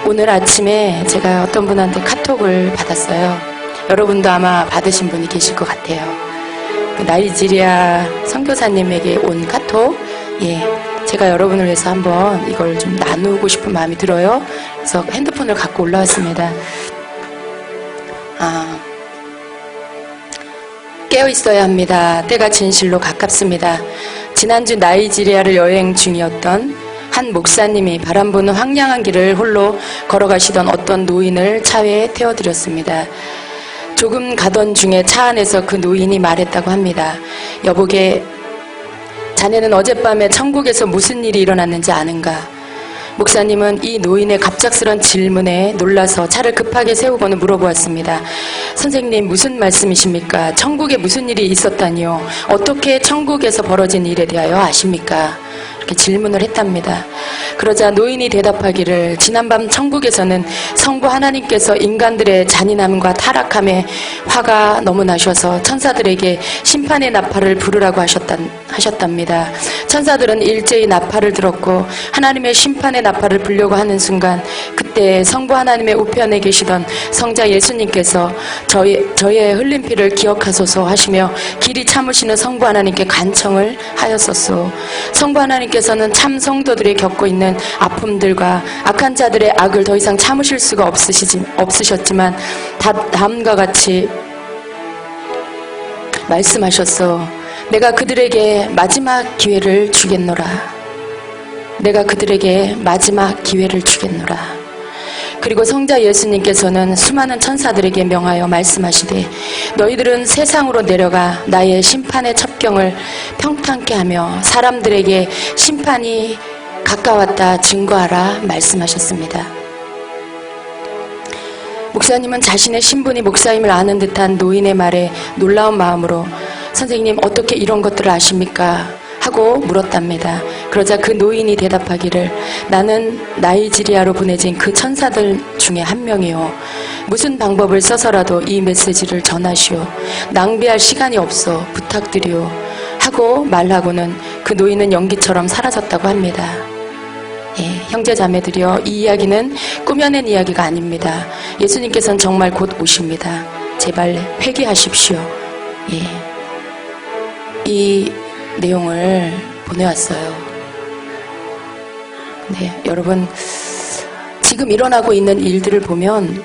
오늘 아침에 제가 어떤 분한테 카톡을 받았어요. 여러분도 아마 받으신 분이 계실 것 같아요. 그 나이지리아 선교사님에게 온 카톡, 제가 여러분을 위해서 한번 이걸 좀 나누고 싶은 마음이 들어요. 그래서 핸드폰을 갖고 올라왔습니다. 깨어 있어야 합니다. 때가 진실로 가깝습니다. 지난주 나이지리아를 여행 중이었던 한 목사님이 바람 부는 황량한 길을 홀로 걸어가시던 어떤 노인을 차에 태워드렸습니다. 조금 가던 중에 차 안에서 그 노인이 말했다고 합니다. 여보게, 자네는 어젯밤에 천국에서 무슨 일이 일어났는지 아는가? 목사님은 이 노인의 갑작스런 질문에 놀라서 차를 급하게 세우고는 물어보았습니다. 선생님, 무슨 말씀이십니까? 천국에 무슨 일이 있었다니요? 어떻게 천국에서 벌어진 일에 대하여 아십니까? 이렇게 질문을 했답니다. 그러자 노인이 대답하기를, 지난밤 천국에서는 성부 하나님께서 인간들의 잔인함과 타락함에 화가 너무 나셔서 천사들에게 심판의 나팔을 부르라고 하셨답니다. 천사들은 일제히 나팔을 들었고 하나님의 심판의 나팔을 불려고 하는 순간, 그때 성부 하나님의 우편에 계시던 성자 예수님께서 저의 흘린 피를 기억하소서 하시며 길이 참으시는 성부 하나님께 간청을 하였었소. 성부 하나님께서는 참 성도들이 겪고 있는 아픔들과 악한 자들의 악을 더 이상 참으실 수가 없으셨지만 다음과 같이 말씀하셨소. 내가 그들에게 마지막 기회를 주겠노라. 내가 그들에게 마지막 기회를 주겠노라. 그리고 성자 예수님께서는 수많은 천사들에게 명하여 말씀하시되, 너희들은 세상으로 내려가 나의 심판의 첩경을 평탄케 하며 사람들에게 심판이 가까웠다 증거하라 말씀하셨습니다. 목사님은 자신의 신분이 목사임을 아는 듯한 노인의 말에 놀라운 마음으로, 선생님, 어떻게 이런 것들을 아십니까? 하고 물었답니다. 그러자 그 노인이 대답하기를, 나는 나이지리아로 보내진 그 천사들 중에 한 명이요. 무슨 방법을 써서라도 이 메시지를 전하시오. 낭비할 시간이 없어 부탁드리오. 하고 말하고는 그 노인은 연기처럼 사라졌다고 합니다. 형제 자매들이여, 이 이야기는 꾸며낸 이야기가 아닙니다. 예수님께서는 정말 곧 오십니다. 제발 회개하십시오. 이 내용을 보내왔어요. 여러분, 지금 일어나고 있는 일들을 보면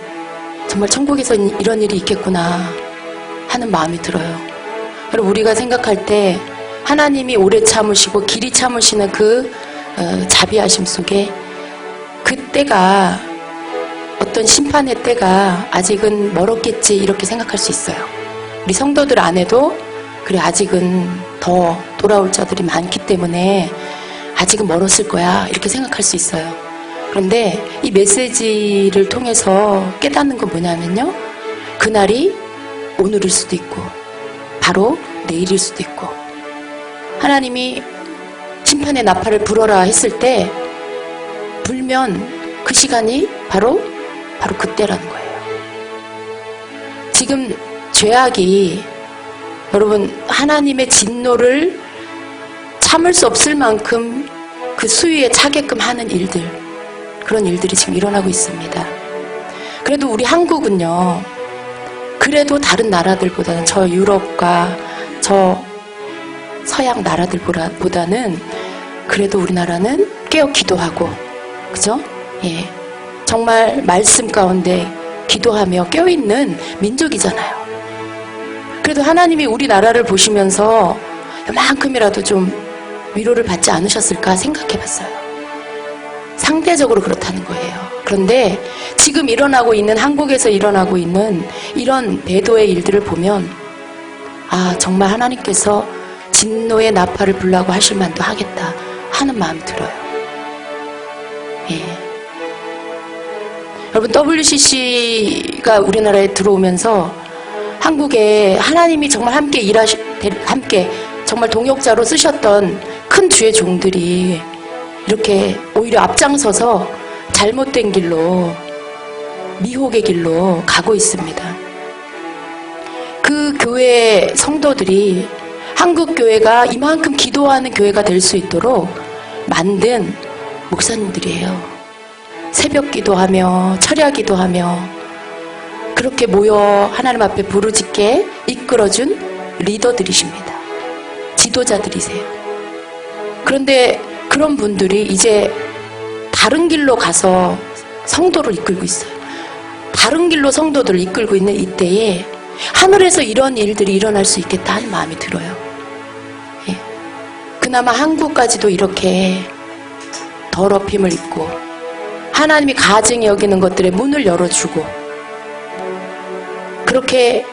정말 천국에서 이런 일이 있겠구나 하는 마음이 들어요. 여러분, 우리가 생각할 때 하나님이 오래 참으시고 길이 참으시는 그 자비하심 속에 그 때가, 어떤 심판의 때가 아직은 멀었겠지, 이렇게 생각할 수 있어요. 우리 성도들 안에도 그래, 아직은 더 돌아올 자들이 많기 때문에 아직은 멀었을 거야, 이렇게 생각할 수 있어요. 그런데 이 메시지를 통해서 깨닫는 건 뭐냐면요, 그날이 오늘일 수도 있고 바로 내일일 수도 있고, 하나님이 심판의 나팔을 불어라 했을 때 불면 그 시간이 바로 그때라는 거예요. 지금 죄악이, 여러분, 하나님의 진노를 참을 수 없을 만큼 그 수위에 차게끔 하는 일들, 그런 일들이 지금 일어나고 있습니다. 그래도 우리 한국은요, 그래도 다른 나라들보다는, 저 유럽과 저 서양 나라들보다는 그래도 우리나라는 깨어 기도하고, 그죠? 정말 말씀 가운데 기도하며 깨어있는 민족이잖아요. 그래도 하나님이 우리나라를 보시면서 이만큼이라도 좀 위로를 받지 않으셨을까 생각해봤어요. 상대적으로 그렇다는 거예요. 그런데 지금 일어나고 있는, 한국에서 일어나고 있는 이런 배도의 일들을 보면, 정말 하나님께서 진노의 나팔을 불라고 하실 만도 하겠다 하는 마음이 들어요. 여러분, WCC가 우리나라에 들어오면서 한국에 하나님이 정말 함께 정말 동역자로 쓰셨던 큰 주의 종들이 이렇게 오히려 앞장서서 잘못된 길로, 미혹의 길로 가고 있습니다. 그 교회 성도들이 한국 교회가 이만큼 기도하는 교회가 될 수 있도록 만든 목사님들이에요. 새벽 기도하며 철야 기도하며 그렇게 모여 하나님 앞에 부르짖게 이끌어준 리더들이십니다. 지도자들이세요. 그런데 그런 분들이 이제 다른 길로 가서 성도를 이끌고 있어요. 다른 길로 성도들을 이끌고 있는 이때에 하늘에서 이런 일들이 일어날 수 있겠다 하는 마음이 들어요. 예. 그나마 한국까지도 이렇게 더럽힘을 입고 하나님이 가증히 여기는 것들의 문을 열어주고 그렇게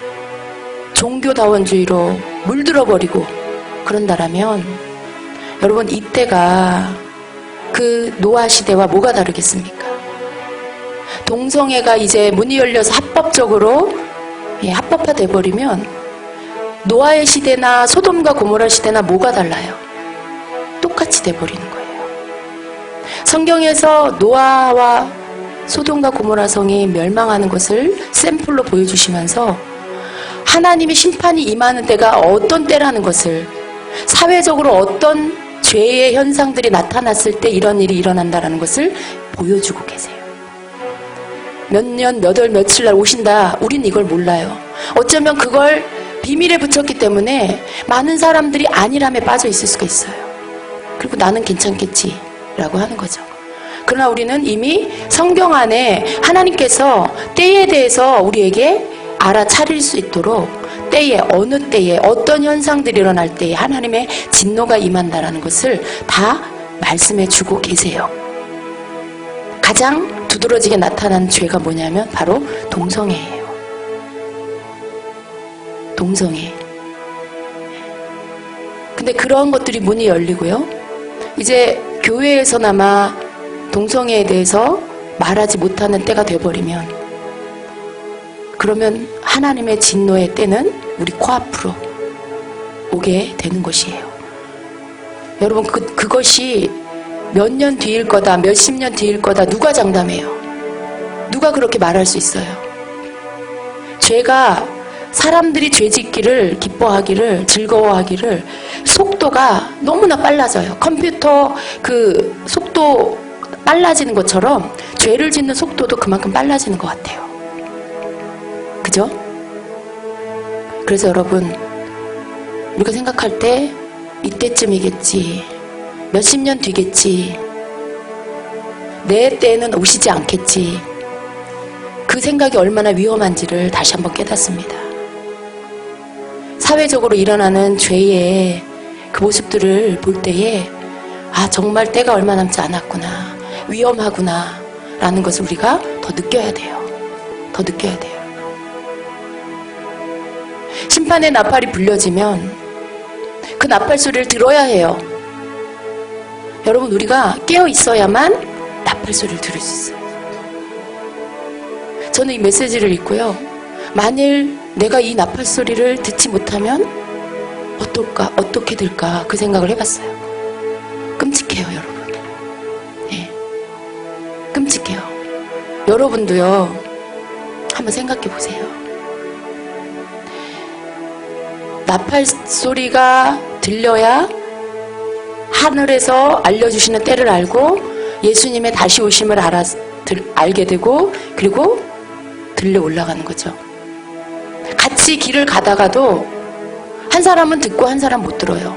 종교다원주의로 물들어버리고 그런다라면 여러분 이때가 그 노아 시대와 뭐가 다르겠습니까? 동성애가 이제 문이 열려서 합법적으로 합법화돼 버리면 노아의 시대나 소돔과 고모라 시대나 뭐가 달라요? 똑같이 돼 버리는 거예요. 성경에서 노아와 소돔과 고모라 성이 멸망하는 것을 샘플로 보여주시면서 하나님의 심판이 임하는 때가 어떤 때라는 것을, 사회적으로 어떤 죄의 현상들이 나타났을 때 이런 일이 일어난다는 것을 보여주고 계세요. 몇 년, 몇 월, 며칠 날 오신다. 우린 이걸 몰라요. 어쩌면 그걸 비밀에 붙였기 때문에 많은 사람들이 안일함에 빠져 있을 수가 있어요. 그리고 나는 괜찮겠지 라고 하는 거죠. 그러나 우리는 이미 성경 안에 하나님께서 때에 대해서 우리에게 알아차릴 수 있도록 때에, 어느 때에, 어떤 현상들이 일어날 때에 하나님의 진노가 임한다라는 것을 다 말씀해 주고 계세요. 가장 두드러지게 나타난 죄가 뭐냐면 바로 동성애예요. 동성애. 근데 그런 것들이 문이 열리고요. 이제 교회에서나마 동성애에 대해서 말하지 못하는 때가 돼버리면 그러면 하나님의 진노의 때는 우리 코앞으로 오게 되는 것이에요. 여러분 그것이 몇 년 뒤일 거다, 몇십 년 뒤일 거다 누가 장담해요? 누가 그렇게 말할 수 있어요? 죄가 사람들이 죄 짓기를 기뻐하기를 즐거워하기를 속도가 너무나 빨라져요. 컴퓨터 그 속도 빨라지는 것처럼 죄를 짓는 속도도 그만큼 빨라지는 것 같아요. 그죠? 그래서 여러분 우리가 생각할 때 이때쯤이겠지, 몇십 년 뒤겠지, 내 때는 오시지 않겠지, 그 생각이 얼마나 위험한지를 다시 한번 깨닫습니다. 사회적으로 일어나는 죄의 그 모습들을 볼 때에 아 정말 때가 얼마 남지 않았구나, 위험하구나 라는 것을 우리가 더 느껴야 돼요. 더 느껴야 돼요. 심판의 나팔이 불려지면 그 나팔 소리를 들어야 해요. 여러분 우리가 깨어 있어야만 나팔 소리를 들을 수 있어요. 저는 이 메시지를 읽고요. 만일 내가 이 나팔 소리를 듣지 못하면 어떨까, 어떻게 될까 그 생각을 해봤어요. 끔찍해요, 여러분. 네. 끔찍해요. 여러분도요. 한번 생각해 보세요. 나팔 소리가 들려야 하늘에서 알려주시는 때를 알고 예수님의 다시 오심을 알게 되고 그리고 들려 올라가는 거죠. 같이 길을 가다가도 한 사람은 듣고 한 사람 못 들어요.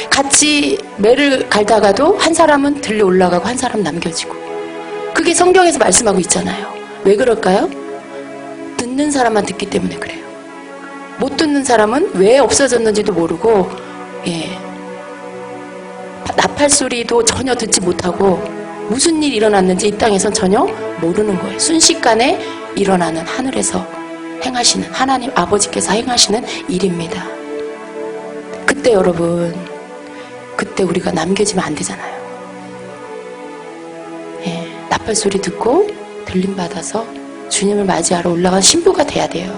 같이 매를 갈다가도 한 사람은 들려 올라가고 한 사람 남겨지고. 그게 성경에서 말씀하고 있잖아요. 왜 그럴까요? 듣는 사람만 듣기 때문에 그래요. 못 듣는 사람은 왜 없어졌는지도 모르고 나팔 소리도 전혀 듣지 못하고 무슨 일이 일어났는지 이 땅에선 전혀 모르는 거예요. 순식간에 일어나는 하늘에서 행하시는 하나님 아버지께서 행하시는 일입니다. 그때 여러분, 그때 우리가 남겨지면 안 되잖아요. 나팔 소리 듣고 들림 받아서 주님을 맞이하러 올라간 신부가 돼야 돼요.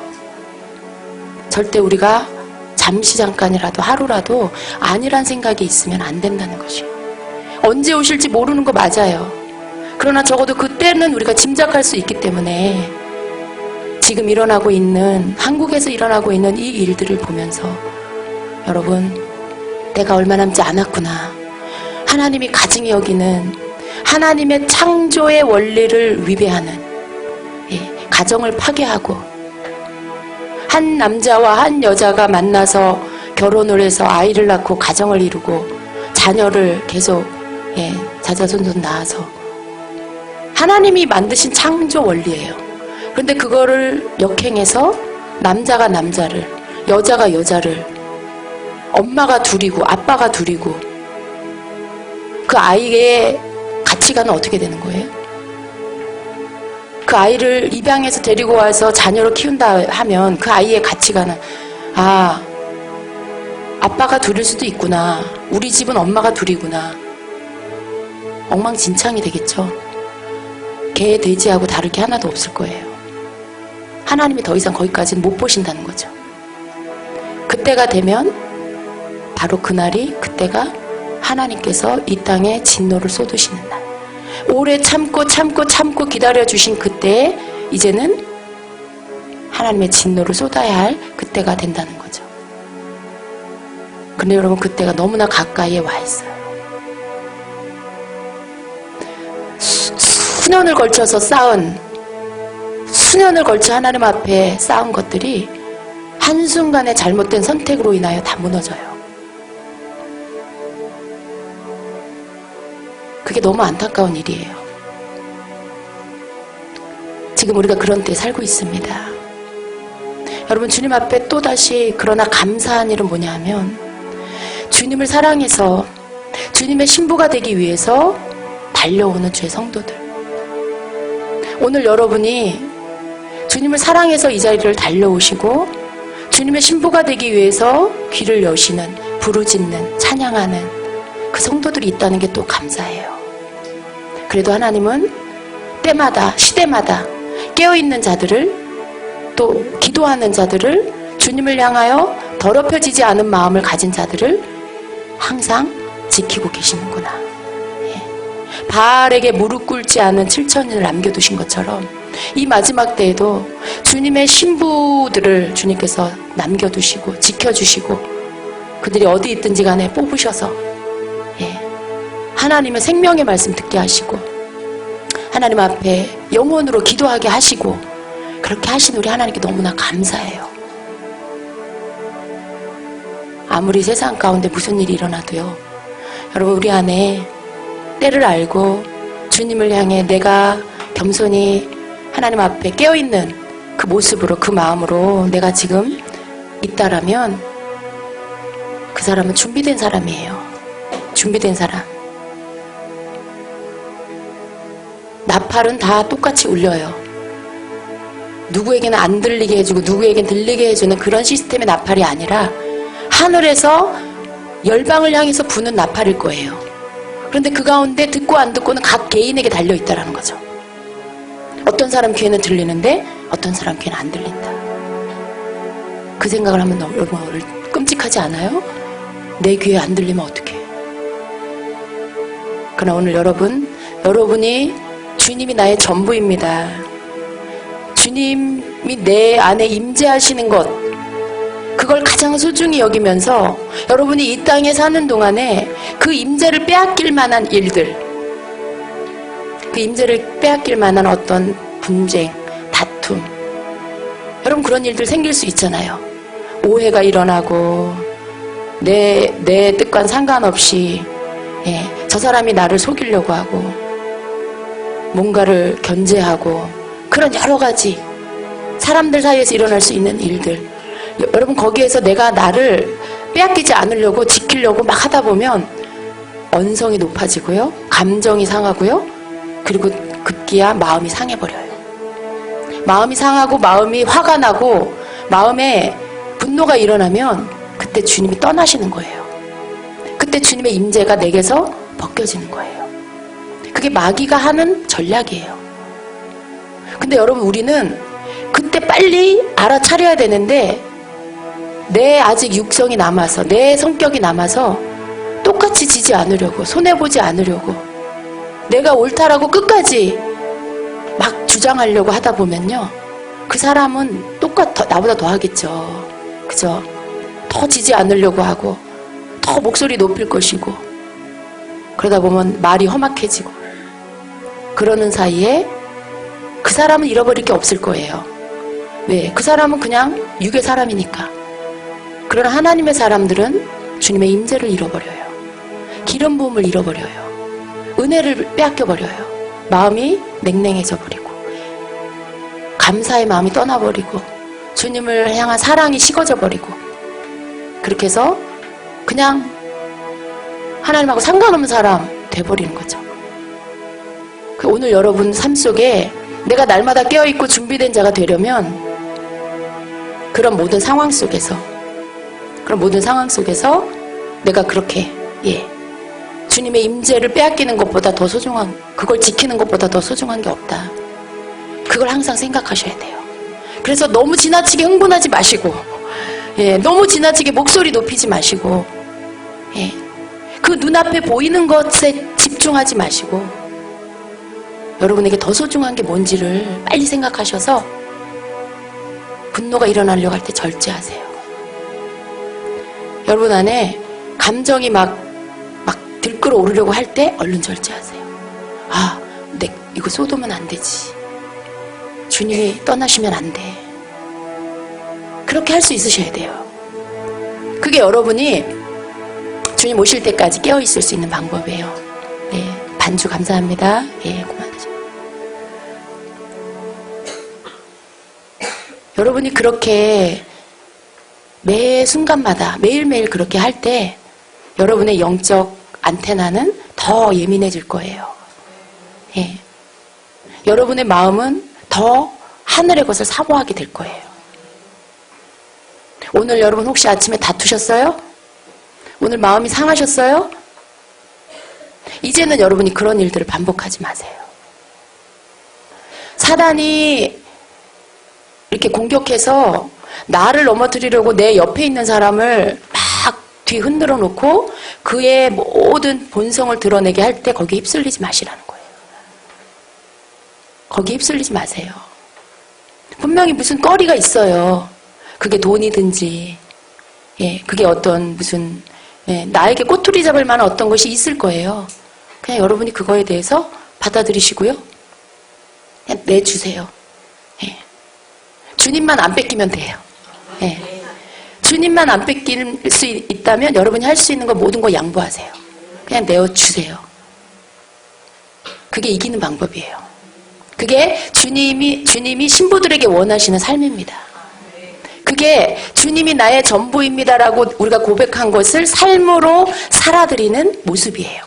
절대 우리가 잠시 잠깐이라도 하루라도 아니란 생각이 있으면 안 된다는 것이에요. 언제 오실지 모르는 거 맞아요. 그러나 적어도 그때는 우리가 짐작할 수 있기 때문에 지금 일어나고 있는, 한국에서 일어나고 있는 이 일들을 보면서 여러분, 때가 얼마 남지 않았구나. 하나님이 가증히 여기는 하나님의 창조의 원리를 위배하는, 가정을 파괴하고, 한 남자와 한 여자가 만나서 결혼을 해서 아이를 낳고 가정을 이루고 자녀를 계속 자자손손 낳아서 하나님이 만드신 창조 원리예요. 그런데 그거를 역행해서 남자가 남자를, 여자가 여자를, 엄마가 둘이고 아빠가 둘이고, 그 아이의 가치관은 어떻게 되는 거예요? 그 아이를 입양해서 데리고 와서 자녀로 키운다 하면 그 아이의 가치관은, 아빠가 둘일 수도 있구나, 우리 집은 엄마가 둘이구나, 엉망진창이 되겠죠. 개, 돼지하고 다를 게 하나도 없을 거예요. 하나님이 더 이상 거기까지는 못 보신다는 거죠. 그때가 되면 바로 그때가 하나님께서 이 땅에 진노를 쏟으시는 날. 오래 참고 기다려주신 그때에 이제는 하나님의 진노를 쏟아야 할 그때가 된다는 거죠. 그런데 여러분, 그때가 너무나 가까이에 와 있어요. 수년을 걸쳐 하나님 앞에 쌓은 것들이 한순간의 잘못된 선택으로 인하여 다 무너져요. 그게 너무 안타까운 일이에요. 지금 우리가 그런 때에 살고 있습니다. 여러분, 주님 앞에 또다시 그러나 감사한 일은 뭐냐 하면, 주님을 사랑해서 주님의 신부가 되기 위해서 달려오는 주의 성도들, 오늘 여러분이 주님을 사랑해서 이 자리를 달려오시고 주님의 신부가 되기 위해서 귀를 여시는, 부르짖는, 찬양하는 그 성도들이 있다는 게 또 감사해요. 그래도 하나님은 때마다, 시대마다 깨어있는 자들을, 또 기도하는 자들을, 주님을 향하여 더럽혀지지 않은 마음을 가진 자들을 항상 지키고 계시는구나. 바알에게 무릎 꿇지 않은 7천인을 남겨두신 것처럼 이 마지막 때에도 주님의 신부들을 주님께서 남겨두시고 지켜주시고, 그들이 어디 있든지 간에 뽑으셔서 하나님의 생명의 말씀 듣게 하시고 하나님 앞에 영혼으로 기도하게 하시고, 그렇게 하신 우리 하나님께 너무나 감사해요. 아무리 세상 가운데 무슨 일이 일어나도요, 여러분, 우리 안에 때를 알고 주님을 향해 내가 겸손히 하나님 앞에 깨어있는 그 모습으로, 그 마음으로 내가 지금 있다라면 그 사람은 준비된 사람이에요. 준비된 사람. 나팔은 다 똑같이 울려요. 누구에게는 안 들리게 해주고 누구에게는 들리게 해주는 그런 시스템의 나팔이 아니라 하늘에서 열방을 향해서 부는 나팔일 거예요. 그런데 그 가운데 듣고 안 듣고는 각 개인에게 달려있다라는 거죠. 어떤 사람 귀에는 들리는데 어떤 사람 귀에는 안 들린다. 그 생각을 하면 여러분 끔찍하지 않아요? 내 귀에 안 들리면 어떡해. 그러나 오늘 여러분이 주님이 나의 전부입니다. 주님이 내 안에 임재하시는 것, 그걸 가장 소중히 여기면서 여러분이 이 땅에 사는 동안에 그 임재를 빼앗길 만한 일들, 그 임재를 빼앗길 만한 어떤 분쟁, 다툼, 여러분 그런 일들 생길 수 있잖아요. 오해가 일어나고 내 뜻과는 상관없이 저 사람이 나를 속이려고 하고 뭔가를 견제하고, 그런 여러 가지 사람들 사이에서 일어날 수 있는 일들, 여러분 거기에서 내가 나를 빼앗기지 않으려고 지키려고 막 하다 보면 언성이 높아지고요, 감정이 상하고요, 그리고 급기야 마음이 상해버려요. 마음이 상하고 마음이 화가 나고 마음에 분노가 일어나면 그때 주님이 떠나시는 거예요. 그때 주님의 임재가 내게서 벗겨지는 거예요. 그게 마귀가 하는 전략이에요. 근데 여러분, 우리는 그때 빨리 알아차려야 되는데 내 아직 육성이 남아서, 내 성격이 남아서 똑같이 지지 않으려고, 손해보지 않으려고, 내가 옳다라고 끝까지 막 주장하려고 하다 보면요, 그 사람은 나보다 더 하겠죠. 그죠? 더 지지 않으려고 하고 더 목소리 높일 것이고, 그러다 보면 말이 험악해지고 그러는 사이에 그 사람은 잃어버릴 게 없을 거예요. 왜? 그 사람은 그냥 육의 사람이니까. 그러나 하나님의 사람들은 주님의 임재를 잃어버려요. 기름 부음을 잃어버려요. 은혜를 빼앗겨버려요. 마음이 냉랭해져 버리고 감사의 마음이 떠나버리고 주님을 향한 사랑이 식어져 버리고 그렇게 해서 그냥 하나님하고 상관없는 사람 돼버리는 거죠. 오늘 여러분 삶 속에 내가 날마다 깨어있고 준비된 자가 되려면 그런 모든 상황 속에서 내가 그렇게 주님의 임재를 빼앗기는 것보다 더 소중한, 그걸 지키는 것보다 더 소중한 게 없다. 그걸 항상 생각하셔야 돼요. 그래서 너무 지나치게 흥분하지 마시고 너무 지나치게 목소리 높이지 마시고 그 눈앞에 보이는 것에 집중하지 마시고 여러분에게 더 소중한 게 뭔지를 빨리 생각하셔서 분노가 일어나려고 할 때 절제하세요. 여러분 안에 감정이 막 들끓어 오르려고 할 때 얼른 절제하세요. 이거 쏟으면 안 되지. 주님이 떠나시면 안 돼. 그렇게 할 수 있으셔야 돼요. 그게 여러분이 주님 오실 때까지 깨어있을 수 있는 방법이에요. 반주 감사합니다. 그만하죠. 여러분이 그렇게 매 순간마다 매일매일 그렇게 할 때 여러분의 영적 안테나는 더 예민해질 거예요. 여러분의 마음은 더 하늘의 것을 사모하게 될 거예요. 오늘 여러분 혹시 아침에 다투셨어요? 오늘 마음이 상하셨어요? 이제는 여러분이 그런 일들을 반복하지 마세요. 사단이 이렇게 공격해서 나를 넘어뜨리려고 내 옆에 있는 사람을 막 뒤 흔들어 놓고 그의 모든 본성을 드러내게 할 때 거기에 휩쓸리지 마시라는 거예요. 거기에 휩쓸리지 마세요. 분명히 무슨 꺼리가 있어요. 그게 돈이든지 그게 어떤 무슨 나에게 꼬투리 잡을 만한 어떤 것이 있을 거예요. 그냥 여러분이 그거에 대해서 받아들이시고요. 그냥 내주세요. 주님만 안 뺏기면 돼요. 주님만 안 뺏길 수 있다면 여러분이 할 수 있는 거 모든 거 양보하세요. 그냥 내어주세요. 그게 이기는 방법이에요. 그게 주님이 신부들에게 원하시는 삶입니다. 그게 주님이 나의 전부입니다라고 우리가 고백한 것을 삶으로 살아드리는 모습이에요.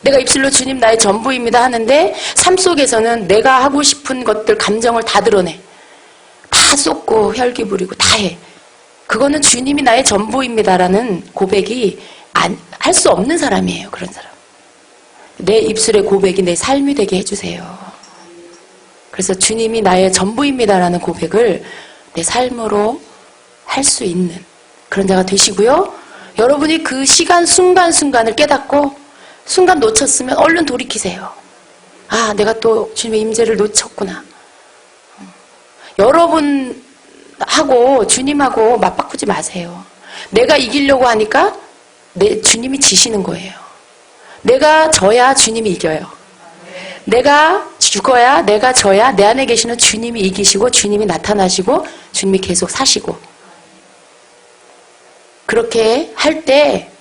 내가 입술로 주님 나의 전부입니다 하는데 삶 속에서는 내가 하고 싶은 것들 감정을 다 드러내. 다 쏟고 혈기 부리고 다 해. 그거는 주님이 나의 전부입니다라는 고백이 할 수 없는 사람이에요. 그런 사람. 내 입술의 고백이 내 삶이 되게 해주세요. 그래서 주님이 나의 전부입니다라는 고백을 내 삶으로 할 수 있는 그런 자가 되시고요. 여러분이 그 시간 순간순간을 깨닫고 순간 놓쳤으면 얼른 돌이키세요. 내가 또 주님의 임재를 놓쳤구나. 여러분하고 주님하고 맞바꾸지 마세요. 내가 이기려고 하니까 주님이 지시는 거예요. 내가 져야 주님이 이겨요. 내가 죽어야 내가 져야 내 안에 계시는 주님이 이기시고 주님이 나타나시고 주님이 계속 사시고 그렇게 할 때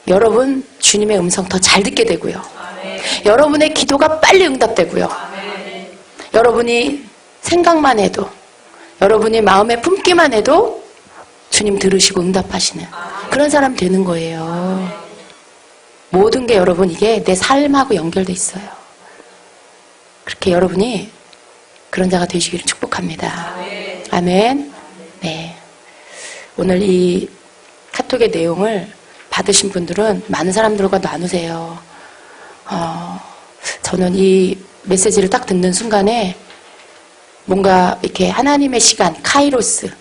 여러분 주님의 음성 더 잘 듣게 되고요. 여러분의 기도가 빨리 응답되고요. 여러분이 생각만 해도 여러분이 마음에 품기만 해도 주님 들으시고 응답하시는 그런 사람 되는 거예요. 모든 게 여러분 이게 내 삶하고 연결돼 있어요. 그렇게 여러분이 그런 자가 되시기를 축복합니다. 아멘. 네. 오늘 이 카톡의 내용을 받으신 분들은 많은 사람들과 나누세요. 저는 이 메시지를 딱 듣는 순간에 뭔가 이렇게 하나님의 시간, 카이로스,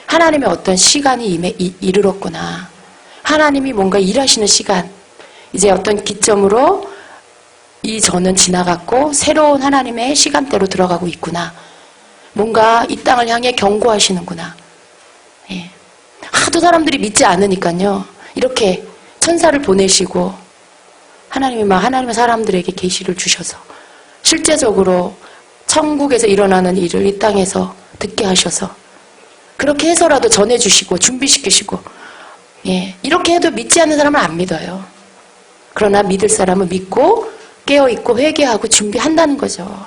하나님의 어떤 시간이 이르렀구나. 하나님이 뭔가 일하시는 시간, 이제 어떤 기점으로 이 전은 지나갔고 새로운 하나님의 시간대로 들어가고 있구나. 뭔가 이 땅을 향해 경고하시는구나. 하도 사람들이 믿지 않으니까요. 이렇게 천사를 보내시고 하나님이 막 하나님의 사람들에게 계시를 주셔서 실제적으로 천국에서 일어나는 일을 이 땅에서 듣게 하셔서 그렇게 해서라도 전해주시고 준비시키시고 이렇게 해도 믿지 않는 사람은 안 믿어요. 그러나 믿을 사람은 믿고 깨어있고 회개하고 준비한다는 거죠.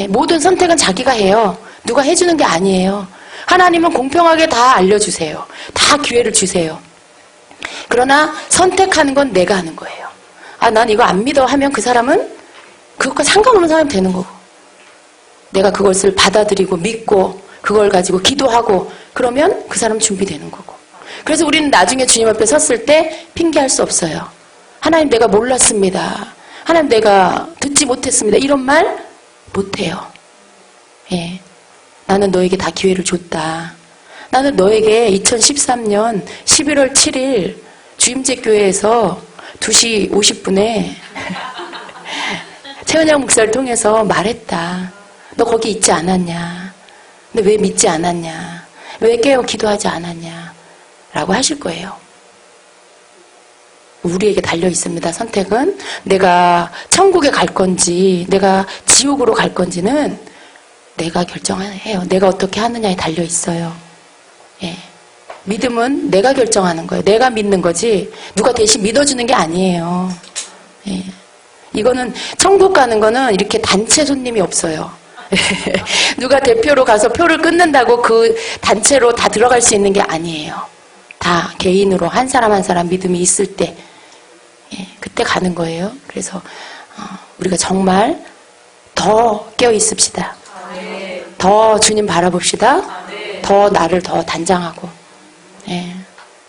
모든 선택은 자기가 해요. 누가 해주는 게 아니에요. 하나님은 공평하게 다 알려주세요. 다 기회를 주세요. 그러나 선택하는 건 내가 하는 거예요. 난 이거 안 믿어 하면 그 사람은 그것과 상관없는 사람이 되는 거고, 내가 그것을 받아들이고 믿고 그걸 가지고 기도하고 그러면 그 사람 준비되는 거고. 그래서 우리는 나중에 주님 앞에 섰을 때 핑계할 수 없어요. 하나님 내가 몰랐습니다. 하나님 내가 듣지 못했습니다. 이런 말 못해요. 나는 너에게 다 기회를 줬다. 나는 너에게 2013년 11월 7일 주임제 교회에서 2시 50분에 최은영 목사를 통해서 말했다. 너 거기 있지 않았냐? 근데 왜 믿지 않았냐? 왜 깨어 기도하지 않았냐? 라고 하실 거예요. 우리에게 달려 있습니다. 선택은 내가 천국에 갈 건지 내가 지옥으로 갈 건지는 내가 결정해요. 내가 어떻게 하느냐에 달려 있어요. 믿음은 내가 결정하는 거예요. 내가 믿는 거지 누가 대신 믿어주는 게 아니에요. 이거는 천국 가는 거는 이렇게 단체 손님이 없어요. 누가 대표로 가서 표를 끊는다고 그 단체로 다 들어갈 수 있는 게 아니에요. 다 개인으로 한 사람 한 사람 믿음이 있을 때 그때 가는 거예요. 그래서 우리가 정말 더 깨어 있읍시다. 더 주님 바라봅시다. 더 나를 더 단장하고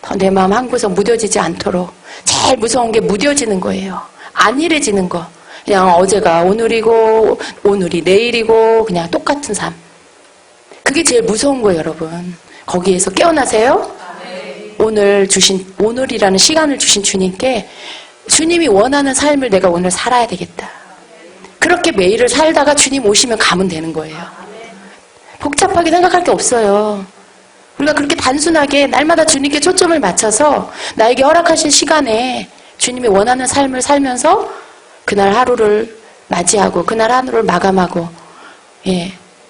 더 내 마음 한구석 무뎌지지 않도록. 제일 무서운 게 무뎌지는 거예요. 안일해지는 거. 그냥 어제가 오늘이고 오늘이 내일이고 그냥 똑같은 삶. 그게 제일 무서운 거예요, 여러분. 거기에서 깨어나세요. 오늘이라는 시간을 주신 주님께 주님이 원하는 삶을 내가 오늘 살아야 되겠다. 그렇게 매일을 살다가 주님 오시면 가면 되는 거예요. 복잡하게 생각할 게 없어요. 우리가 그렇게 단순하게 날마다 주님께 초점을 맞춰서 나에게 허락하신 시간에 주님이 원하는 삶을 살면서 그날 하루를 맞이하고 그날 하루를 마감하고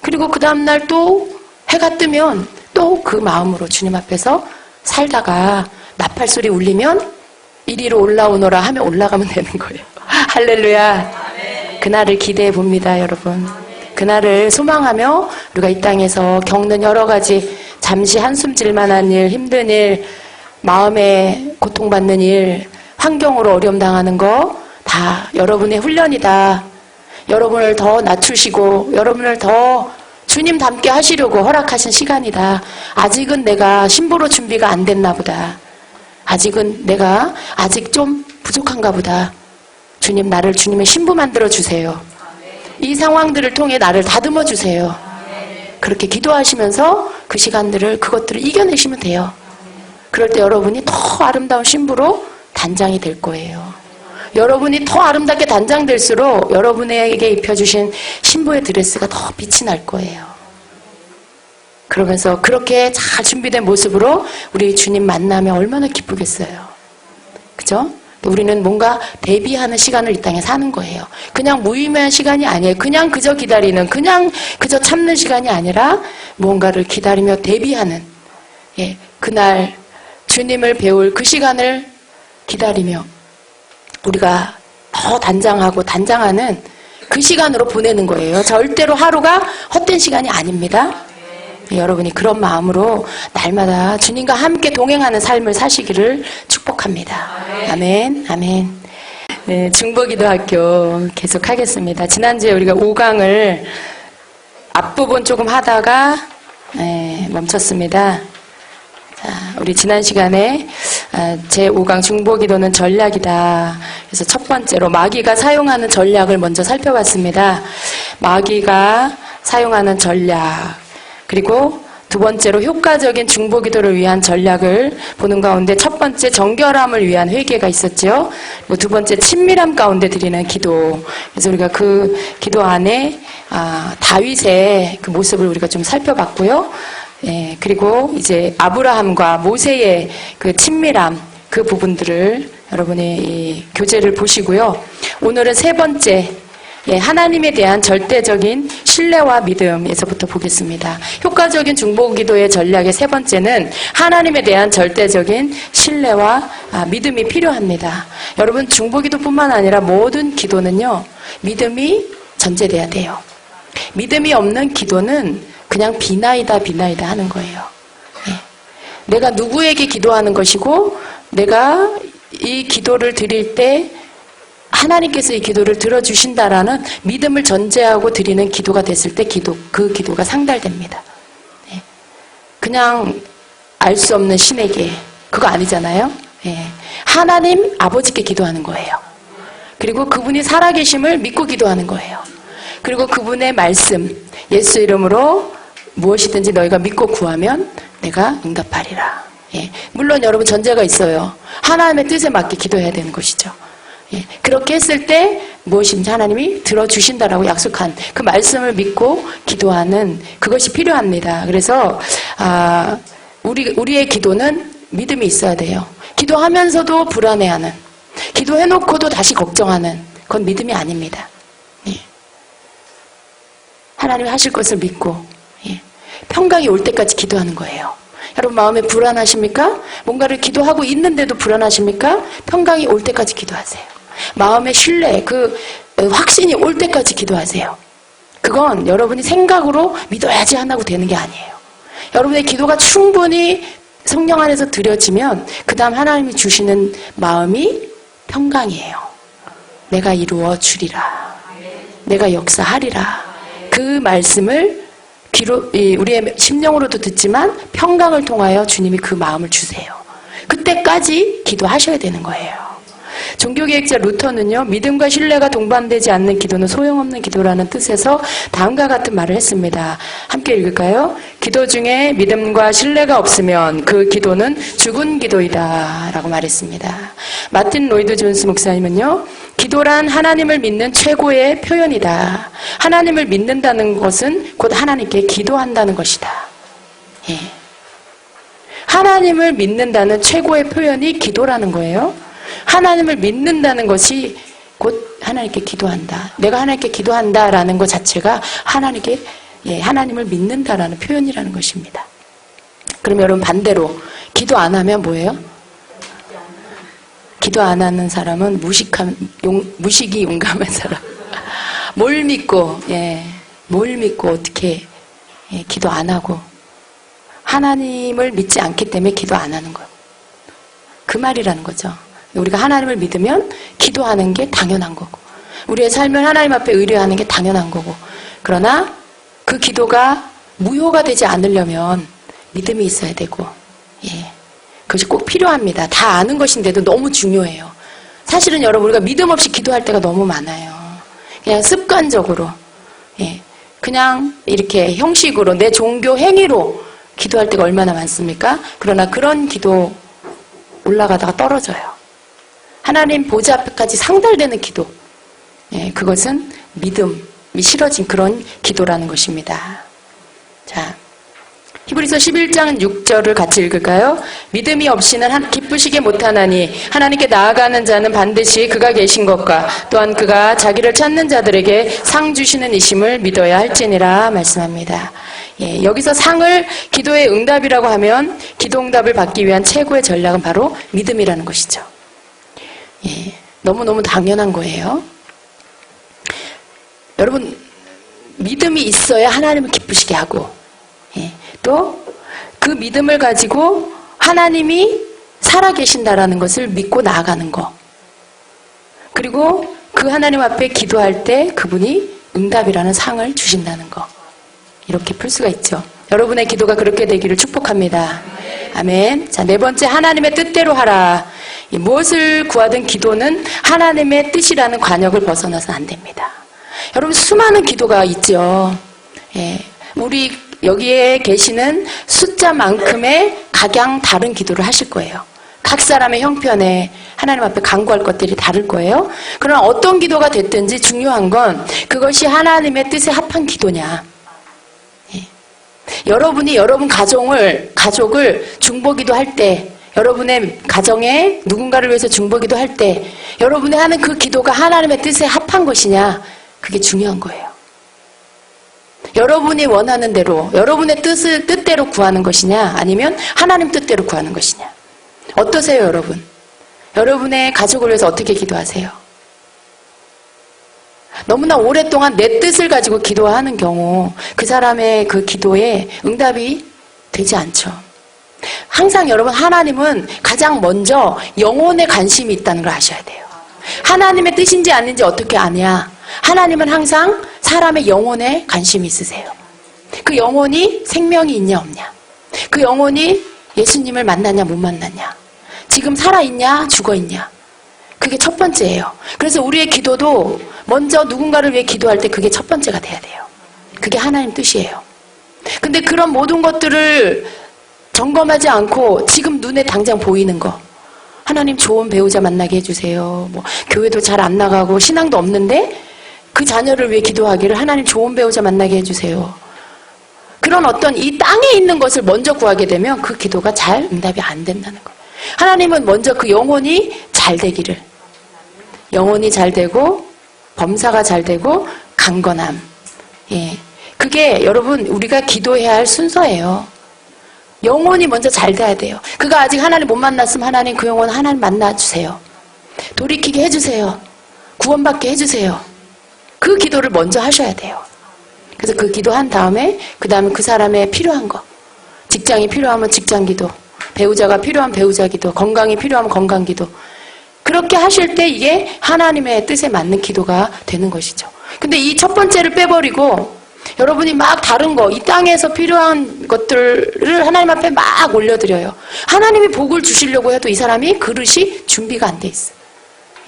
그리고 그 다음날 또 해가 뜨면 또 그 마음으로 주님 앞에서 살다가 나팔소리 울리면 이리로 올라오너라 하면 올라가면 되는 거예요. 할렐루야. 그날을 기대해 봅니다, 여러분. 그날을 소망하며 우리가 이 땅에서 겪는 여러 가지 잠시 한숨질 만한 일, 힘든 일, 마음에 고통받는 일, 환경으로 어려움 당하는 거 다 여러분의 훈련이다. 여러분을 더 낮추시고 여러분을 더 주님 닮게 하시려고 허락하신 시간이다. 아직은 내가 신부로 준비가 안 됐나 보다. 아직은 내가 아직 좀 부족한가 보다. 주님 나를 주님의 신부 만들어 주세요. 이 상황들을 통해 나를 다듬어 주세요. 그렇게 기도하시면서 그 시간들을 그것들을 이겨내시면 돼요. 그럴 때 여러분이 더 아름다운 신부로 단장이 될 거예요. 여러분이 더 아름답게 단장될수록 여러분에게 입혀주신 신부의 드레스가 더 빛이 날 거예요. 그러면서 그렇게 잘 준비된 모습으로 우리 주님 만나면 얼마나 기쁘겠어요. 그죠? 우리는 뭔가 대비하는 시간을 이 땅에 사는 거예요. 그냥 무의미한 시간이 아니에요. 그냥 그저 기다리는, 그냥 그저 참는 시간이 아니라 뭔가를 기다리며 대비하는, 그날 주님을 배울 그 시간을 기다리며 우리가 더 단장하고 단장하는 그 시간으로 보내는 거예요. 절대로 하루가 헛된 시간이 아닙니다. 여러분이 그런 마음으로 날마다 주님과 함께 동행하는 삶을 사시기를 축복합니다. 아멘, 아멘. 네, 중보기도학교 계속 하겠습니다. 지난주에 우리가 5강을 앞부분 조금 하다가 멈췄습니다. 자, 우리 지난 시간에 제5강 중보기도는 전략이다. 그래서 첫 번째로 마귀가 사용하는 전략을 먼저 살펴봤습니다. 마귀가 사용하는 전략. 그리고 두 번째로 효과적인 중보기도를 위한 전략을 보는 가운데 첫 번째 정결함을 위한 회개가 있었죠. 그리고 두 번째 친밀함 가운데 드리는 기도. 그래서 우리가 그 기도 안에 다윗의 그 모습을 우리가 좀 살펴봤고요. 그리고 이제 아브라함과 모세의 그 친밀함 그 부분들을 여러분의 이 교재를 보시고요. 오늘은 세 번째 예, 하나님에 대한 절대적인 신뢰와 믿음에서부터 보겠습니다. 효과적인 중보기도의 전략의 세 번째는 하나님에 대한 절대적인 신뢰와 믿음이 필요합니다. 여러분, 중보기도뿐만 아니라 모든 기도는요, 믿음이 전제돼야 돼요. 믿음이 없는 기도는 그냥 비나이다 하는 거예요. 예. 내가 누구에게 기도하는 것이고 내가 이 기도를 드릴 때 하나님께서 이 기도를 들어주신다라는 믿음을 전제하고 드리는 기도가 됐을 때 그 기도가 상달됩니다. 예. 그냥 알 수 없는 신에게, 그거 아니잖아요. 예. 하나님 아버지께 기도하는 거예요. 그리고 그분이 살아계심을 믿고 기도하는 거예요. 그리고 그분의 말씀, 예수 이름으로 무엇이든지 너희가 믿고 구하면 내가 응답하리라. 예. 물론 여러분 전제가 있어요. 하나님의 뜻에 맞게 기도해야 되는 것이죠. 예. 그렇게 했을 때 무엇인지 하나님이 들어주신다라고 약속한 그 말씀을 믿고 기도하는 그것이 필요합니다. 그래서 우리의 기도는 믿음이 있어야 돼요. 기도하면서도 불안해하는, 기도해놓고도 다시 걱정하는 그건 믿음이 아닙니다. 예. 하나님이 하실 것을 믿고 평강이 올 때까지 기도하는 거예요. 여러분 마음에 불안하십니까? 뭔가를 기도하고 있는데도 불안하십니까? 평강이 올 때까지 기도하세요. 마음의 신뢰, 그 확신이 올 때까지 기도하세요. 그건 여러분이 생각으로 믿어야지 하고 되는 게 아니에요. 여러분의 기도가 충분히 성령 안에서 드려지면 그 다음 하나님이 주시는 마음이 평강이에요. 내가 이루어 주리라. 내가 역사하리라. 그 말씀을 우리의 심령으로도 듣지만 평강을 통하여 주님이 그 마음을 주세요. 그때까지 기도하셔야 되는 거예요. 종교개혁자 루터는요, 믿음과 신뢰가 동반되지 않는 기도는 소용없는 기도라는 뜻에서 다음과 같은 말을 했습니다. 함께 읽을까요? 기도 중에 믿음과 신뢰가 없으면 그 기도는 죽은 기도이다 라고 말했습니다. 마틴 로이드 존스 목사님은요, 기도란 하나님을 믿는 최고의 표현이다. 하나님을 믿는다는 것은 곧 하나님께 기도한다는 것이다. 예. 하나님을 믿는다는 최고의 표현이 기도라는 거예요. 하나님을 믿는다는 것이 곧 하나님께 기도한다. 내가 하나님께 기도한다라는 것 자체가 하나님을 믿는다라는 표현이라는 것입니다. 그럼 여러분 반대로 기도 안 하면 뭐예요? 기도 안 하는 사람은 무식이 용감한 사람. 뭘 믿고 어떻게 기도 안 하고 하나님을 믿지 않기 때문에 기도 안 하는 거예요. 그 말이라는 거죠. 우리가 하나님을 믿으면 기도하는 게 당연한 거고 우리의 삶을 하나님 앞에 의뢰하는 게 당연한 거고 그러나 그 기도가 무효가 되지 않으려면 믿음이 있어야 되고 그것이 꼭 필요합니다. 다 아는 것인데도 너무 중요해요. 사실은 여러분 우리가 믿음 없이 기도할 때가 너무 많아요. 그냥 습관적으로 그냥 이렇게 형식으로 내 종교 행위로 기도할 때가 얼마나 많습니까? 그러나 그런 기도 올라가다가 떨어져요. 하나님 보좌 앞에까지 상달되는 기도, 그것은 믿음이 실어진 그런 기도라는 것입니다. 자, 히브리서 11장 6절을 같이 읽을까요? 믿음이 없이는 기쁘시게 못하나니 하나님께 나아가는 자는 반드시 그가 계신 것과 또한 그가 자기를 찾는 자들에게 상 주시는 이심을 믿어야 할지니라 말씀합니다. 여기서 상을 기도의 응답이라고 하면 기도 응답을 받기 위한 최고의 전략은 바로 믿음이라는 것이죠. 너무너무 당연한 거예요. 여러분 믿음이 있어야 하나님을 기쁘시게 하고 또 그 믿음을 가지고 하나님이 살아계신다라는 것을 믿고 나아가는 거 그리고 그 하나님 앞에 기도할 때 그분이 응답이라는 상을 주신다는 거 이렇게 풀 수가 있죠. 여러분의 기도가 그렇게 되기를 축복합니다. 아멘. 자, 네 번째 하나님의 뜻대로 하라. 무엇을 구하든 기도는 하나님의 뜻이라는 관역을 벗어나서 안 됩니다. 여러분 수많은 기도가 있죠. 우리 여기에 계시는 숫자만큼의 각양 다른 기도를 하실 거예요. 각 사람의 형편에 하나님 앞에 간구할 것들이 다를 거예요. 그러나 어떤 기도가 됐든지 중요한 건 그것이 하나님의 뜻에 합한 기도냐. 여러분이 여러분 가족을 중보기도 할 때 여러분의 가정에 누군가를 위해서 중보기도 할 때 여러분이 하는 그 기도가 하나님의 뜻에 합한 것이냐 그게 중요한 거예요. 여러분이 원하는 대로, 여러분의 뜻대로 구하는 것이냐, 아니면 하나님 뜻대로 구하는 것이냐. 어떠세요, 여러분? 여러분의 가족을 위해서 어떻게 기도하세요? 너무나 오랫동안 내 뜻을 가지고 기도하는 경우 그 사람의 그 기도에 응답이 되지 않죠. 항상 여러분, 하나님은 가장 먼저 영혼에 관심이 있다는 걸 아셔야 돼요. 하나님의 뜻인지 아닌지 어떻게 아냐? 하나님은 항상 사람의 영혼에 관심이 있으세요. 그 영혼이 생명이 있냐 없냐, 그 영혼이 예수님을 만났냐 못 만났냐, 지금 살아있냐 죽어있냐, 그게 첫 번째예요. 그래서 우리의 기도도 먼저 누군가를 위해 기도할 때 그게 첫 번째가 돼야 돼요. 그게 하나님 뜻이에요. 근데 그런 모든 것들을 점검하지 않고 지금 눈에 당장 보이는 거, 하나님 좋은 배우자 만나게 해주세요, 뭐 교회도 잘 안 나가고 신앙도 없는데 그 자녀를 위해 기도하기를 하나님 좋은 배우자 만나게 해주세요. 그런 어떤 이 땅에 있는 것을 먼저 구하게 되면 그 기도가 잘 응답이 안 된다는 거예요. 하나님은 먼저 그 영혼이 잘 되기를, 영혼이 잘 되고 범사가 잘 되고 강건함, 예, 그게 여러분 우리가 기도해야 할 순서예요. 영혼이 먼저 잘 돼야 돼요. 그가 아직 하나님 못 만났으면 하나님 그 영혼 하나님 만나주세요. 돌이키게 해주세요. 구원받게 해주세요. 그 기도를 먼저 하셔야 돼요. 그래서 그 기도한 다음에 그 다음에 그 사람의 필요한 거, 직장이 필요하면 직장 기도, 배우자가 필요한 배우자 기도, 건강이 필요하면 건강 기도, 그렇게 하실 때 이게 하나님의 뜻에 맞는 기도가 되는 것이죠. 근데 이 첫 번째를 빼버리고 여러분이 막 다른 거, 이 땅에서 필요한 것들을 하나님 앞에 막 올려드려요. 하나님이 복을 주시려고 해도 이 사람이 그릇이 준비가 안 돼 있어.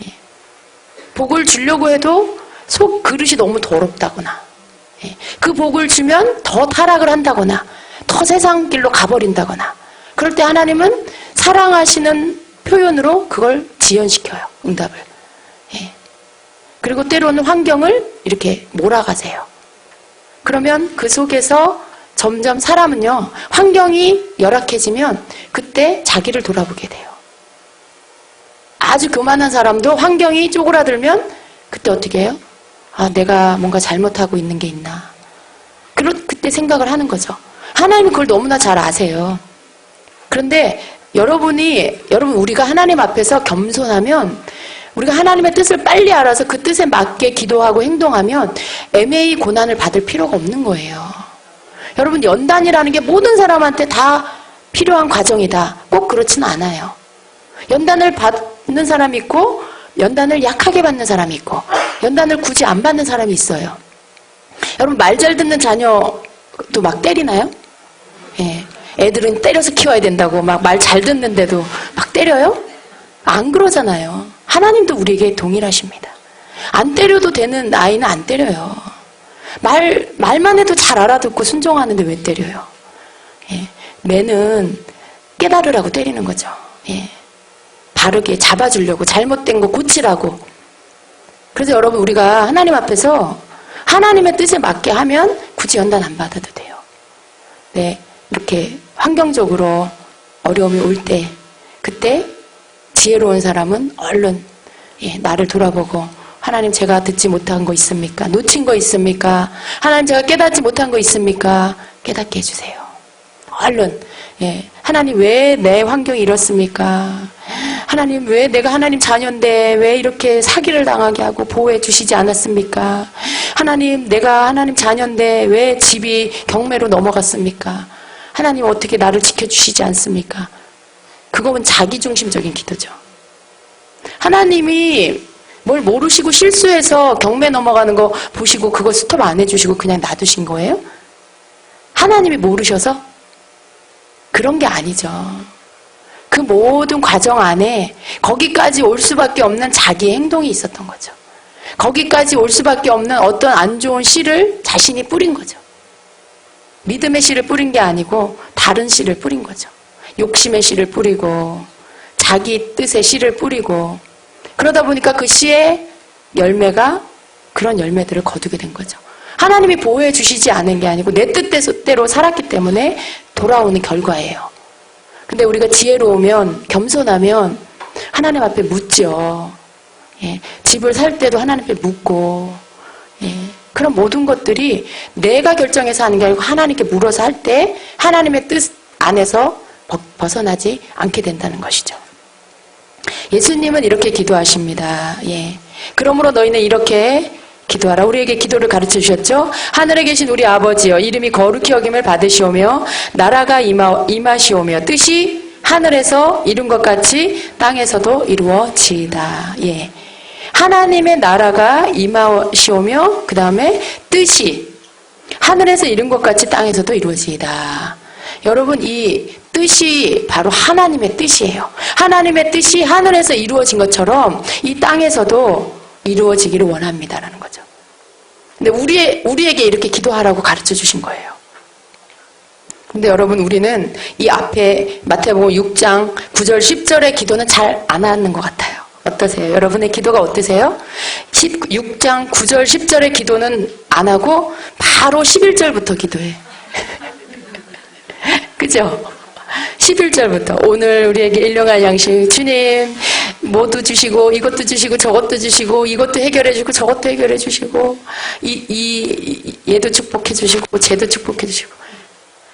예. 복을 주려고 해도 속 그릇이 너무 더럽다거나, 예, 그 복을 주면 더 타락을 한다거나 더 세상 길로 가버린다거나, 그럴 때 하나님은 사랑하시는 표현으로 그걸 지연시켜요, 응답을. 예. 그리고 때로는 환경을 이렇게 몰아가세요. 그러면 그 속에서 점점 사람은요, 환경이 열악해지면 그때 자기를 돌아보게 돼요. 아주 교만한 사람도 환경이 쪼그라들면 그때 어떻게 해요? 아, 내가 뭔가 잘못하고 있는 게 있나. 그때 생각을 하는 거죠. 하나님은 그걸 너무나 잘 아세요. 그런데 우리가 하나님 앞에서 겸손하면, 우리가 하나님의 뜻을 빨리 알아서 그 뜻에 맞게 기도하고 행동하면 애매히 고난을 받을 필요가 없는 거예요. 여러분, 연단이라는 게 모든 사람한테 다 필요한 과정이다, 꼭 그렇지는 않아요. 연단을 받는 사람이 있고 연단을 약하게 받는 사람이 있고 연단을 굳이 안 받는 사람이 있어요. 여러분, 말 잘 듣는 자녀도 막 때리나요? 예. 애들은 때려서 키워야 된다고 막 말 잘 듣는데도 막 때려요? 안 그러잖아요. 하나님도 우리에게 동일하십니다. 안 때려도 되는 아이는 안 때려요. 말만 해도 잘 알아듣고 순종하는데 왜 때려요? 예. 매는 깨달으라고 때리는 거죠. 예. 바르게 잡아주려고, 잘못된 거 고치라고. 그래서 여러분, 우리가 하나님 앞에서 하나님의 뜻에 맞게 하면 굳이 연단 안 받아도 돼요. 네, 이렇게 환경적으로 어려움이 올 때, 그때 지혜로운 사람은 얼른, 예, 나를 돌아보고, 하나님, 제가 듣지 못한 거 있습니까? 놓친 거 있습니까? 하나님, 제가 깨닫지 못한 거 있습니까? 깨닫게 해주세요. 얼른, 예, 하나님, 왜 내 환경이 이렇습니까? 하나님, 왜 내가 하나님 자녀인데 왜 이렇게 사기를 당하게 하고 보호해 주시지 않았습니까? 하나님, 내가 하나님 자녀인데 왜 집이 경매로 넘어갔습니까? 하나님, 어떻게 나를 지켜주시지 않습니까? 그건 자기중심적인 기도죠. 하나님이 뭘 모르시고 실수해서 경매 넘어가는 거 보시고 그거 스톱 안 해주시고 그냥 놔두신 거예요? 하나님이 모르셔서? 그런 게 아니죠. 그 모든 과정 안에 거기까지 올 수밖에 없는 자기의 행동이 있었던 거죠. 거기까지 올 수밖에 없는 어떤 안 좋은 씨를 자신이 뿌린 거죠. 믿음의 씨를 뿌린 게 아니고 다른 씨를 뿌린 거죠. 욕심의 씨를 뿌리고 자기 뜻의 씨를 뿌리고, 그러다 보니까 그 씨의 열매가 그런 열매들을 거두게 된 거죠. 하나님이 보호해 주시지 않은 게 아니고 내 뜻대로 살았기 때문에 돌아오는 결과예요. 근데 우리가 지혜로우면, 겸손하면 하나님 앞에 묻죠. 예, 집을 살 때도 하나님 앞에 묻고, 예. 그런 모든 것들이 내가 결정해서 하는 게 아니고 하나님께 물어서 할 때 하나님의 뜻 안에서 벗어나지 않게 된다는 것이죠. 예수님은 이렇게 기도하십니다. 예. 그러므로 너희는 이렇게 기도하라. 우리에게 기도를 가르쳐 주셨죠. 하늘에 계신 우리 아버지여, 이름이 거룩히 여김을 받으시오며 나라가 임하시오며 뜻이 하늘에서 이룬 것 같이 땅에서도 이루어지이다. 예. 하나님의 나라가 임하시오며 그 다음에 뜻이 하늘에서 이룬 것 같이 땅에서도 이루어지이다. 여러분, 이 뜻이 바로 하나님의 뜻이에요. 하나님의 뜻이 하늘에서 이루어진 것처럼 이 땅에서도 이루어지기를 원합니다라는 거죠. 근데 우리에게 이렇게 기도하라고 가르쳐 주신 거예요. 근데 여러분, 우리는 이 앞에 마태복음 6장 9절 10절의 기도는 잘 안 하는 것 같아요. 어떠세요? 여러분의 기도가 어떠세요? 6장 9절 10절의 기도는 안 하고 바로 11절부터 기도해. 그죠? 11절부터 오늘 우리에게 일용할 양식 주님 모두 주시고 이것도 주시고 저것도 주시고 이것도 해결해 주시고 저것도 해결해 주시고 얘도 축복해 주시고 쟤도 축복해 주시고,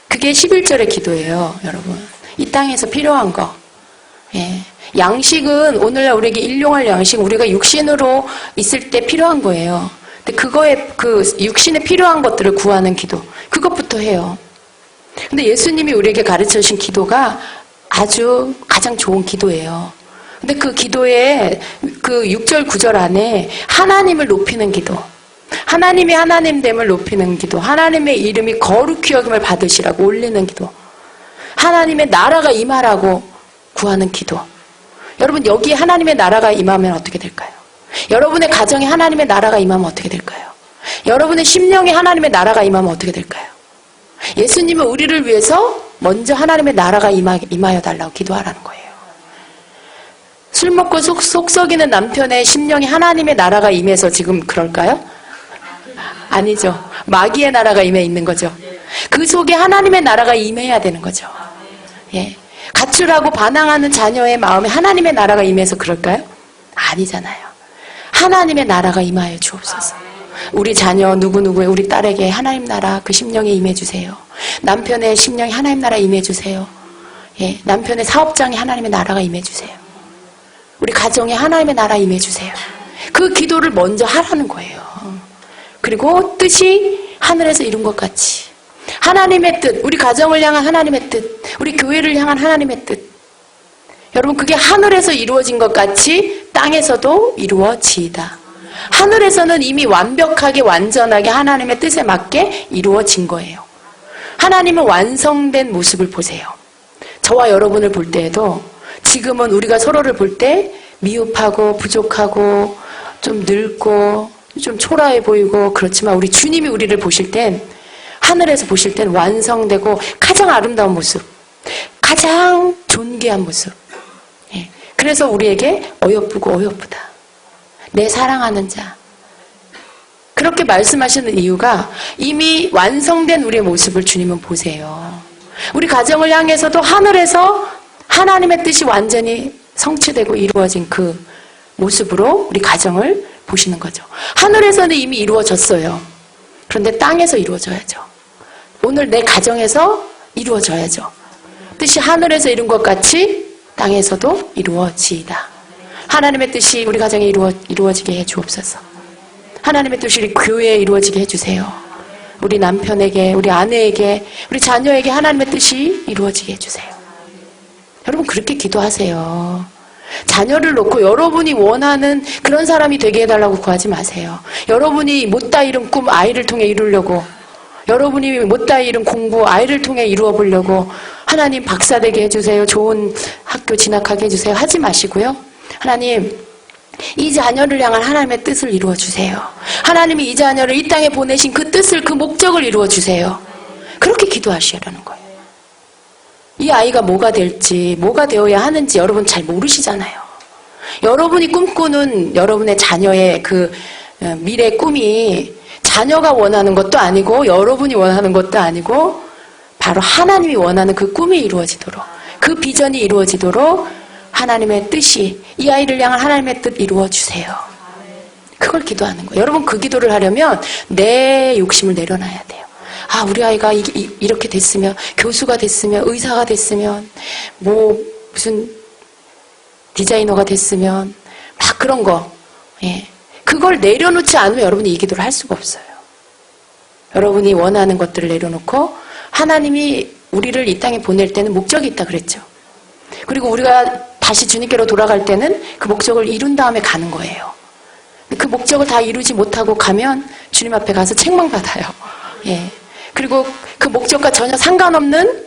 그게 11절의 기도예요. 여러분, 이 땅에서 필요한 거. 예. 양식은 오늘날 우리에게 일용할 양식, 우리가 육신으로 있을 때 필요한 거예요. 근데 그거에 그 육신에 필요한 것들을 구하는 기도, 그것부터 해요. 근데 예수님이 우리에게 가르쳐 주신 기도가 아주 가장 좋은 기도예요. 근데 그 기도에 그 6절 9절 안에 하나님을 높이는 기도, 하나님의 하나님됨을 높이는 기도, 하나님의 이름이 거룩히 여김을 받으시라고 올리는 기도, 하나님의 나라가 임하라고 구하는 기도. 여러분, 여기 하나님의 나라가 임하면 어떻게 될까요? 여러분의 가정에 하나님의 나라가 임하면 어떻게 될까요? 여러분의 심령에 하나님의 나라가 임하면 어떻게 될까요? 예수님은 우리를 위해서 먼저 하나님의 나라가 임하여 달라고 기도하라는 거예요. 술 먹고 속 썩이는 남편의 심령에 하나님의 나라가 임해서 지금 그럴까요? 아니죠. 마귀의 나라가 임해 있는 거죠. 그 속에 하나님의 나라가 임해야 되는 거죠. 예. 가출하고 반항하는 자녀의 마음에 하나님의 나라가 임해서 그럴까요? 아니잖아요. 하나님의 나라가 임하여 주옵소서. 우리 자녀 누구누구의 우리 딸에게 하나님 나라 그 심령에 임해주세요. 남편의 심령에 하나님 나라 임해주세요. 예, 남편의 사업장에 하나님의 나라가 임해주세요. 우리 가정에 하나님의 나라 임해주세요. 그 기도를 먼저 하라는 거예요. 그리고 뜻이 하늘에서 이룬 것 같이 하나님의 뜻, 우리 가정을 향한 하나님의 뜻, 우리 교회를 향한 하나님의 뜻, 여러분, 그게 하늘에서 이루어진 것 같이 땅에서도 이루어지이다. 하늘에서는 이미 완벽하게 완전하게 하나님의 뜻에 맞게 이루어진 거예요. 하나님은 완성된 모습을 보세요. 저와 여러분을 볼 때에도 지금은 우리가 서로를 볼 때 미흡하고 부족하고 좀 늙고 좀 초라해 보이고 그렇지만 우리 주님이 우리를 보실 땐, 하늘에서 보실 땐 완성되고 가장 아름다운 모습, 가장 존귀한 모습. 예. 그래서 우리에게 어여쁘고 어여쁘다, 내 사랑하는 자, 그렇게 말씀하시는 이유가 이미 완성된 우리의 모습을 주님은 보세요. 우리 가정을 향해서도 하늘에서 하나님의 뜻이 완전히 성취되고 이루어진 그 모습으로 우리 가정을 보시는 거죠. 하늘에서는 이미 이루어졌어요. 그런데 땅에서 이루어져야죠. 오늘 내 가정에서 이루어져야죠. 뜻이 하늘에서 이룬 것 같이 땅에서도 이루어지이다. 하나님의 뜻이 우리 가정에 이루어지게 해 주옵소서. 하나님의 뜻이 우리 교회에 이루어지게 해주세요. 우리 남편에게, 우리 아내에게, 우리 자녀에게 하나님의 뜻이 이루어지게 해주세요. 여러분, 그렇게 기도하세요. 자녀를 놓고 여러분이 원하는 그런 사람이 되게 해달라고 구하지 마세요. 여러분이 못다 이룬 꿈 아이를 통해 이루려고, 여러분이 못다 이룬 공부 아이를 통해 이루어 보려고 하나님 박사 되게 해주세요, 좋은 학교 진학하게 해주세요 하지 마시고요. 하나님, 이 자녀를 향한 하나님의 뜻을 이루어주세요. 하나님이 이 자녀를 이 땅에 보내신 그 뜻을, 그 목적을 이루어주세요. 그렇게 기도하시라는 거예요. 이 아이가 뭐가 될지, 뭐가 되어야 하는지 여러분 잘 모르시잖아요. 여러분이 꿈꾸는 여러분의 자녀의 그 미래 꿈이 자녀가 원하는 것도 아니고 여러분이 원하는 것도 아니고 바로 하나님이 원하는 그 꿈이 이루어지도록, 그 비전이 이루어지도록 하나님의 뜻이, 이 아이를 향한 하나님의 뜻 이루어주세요. 그걸 기도하는 거예요. 여러분 그 기도를 하려면 내 욕심을 내려놔야 돼요. 아, 우리 아이가 이렇게 됐으면, 교수가 됐으면, 의사가 됐으면, 뭐 무슨 디자이너가 됐으면, 막 그런 거. 예. 그걸 내려놓지 않으면 여러분이 이 기도를 할 수가 없어요. 여러분이 원하는 것들을 내려놓고 하나님이 우리를 이 땅에 보낼 때는 목적이 있다 그랬죠. 그리고 우리가 다시 주님께로 돌아갈 때는 그 목적을 이룬 다음에 가는 거예요. 그 목적을 다 이루지 못하고 가면 주님 앞에 가서 책망받아요. 예. 그리고 그 목적과 전혀 상관없는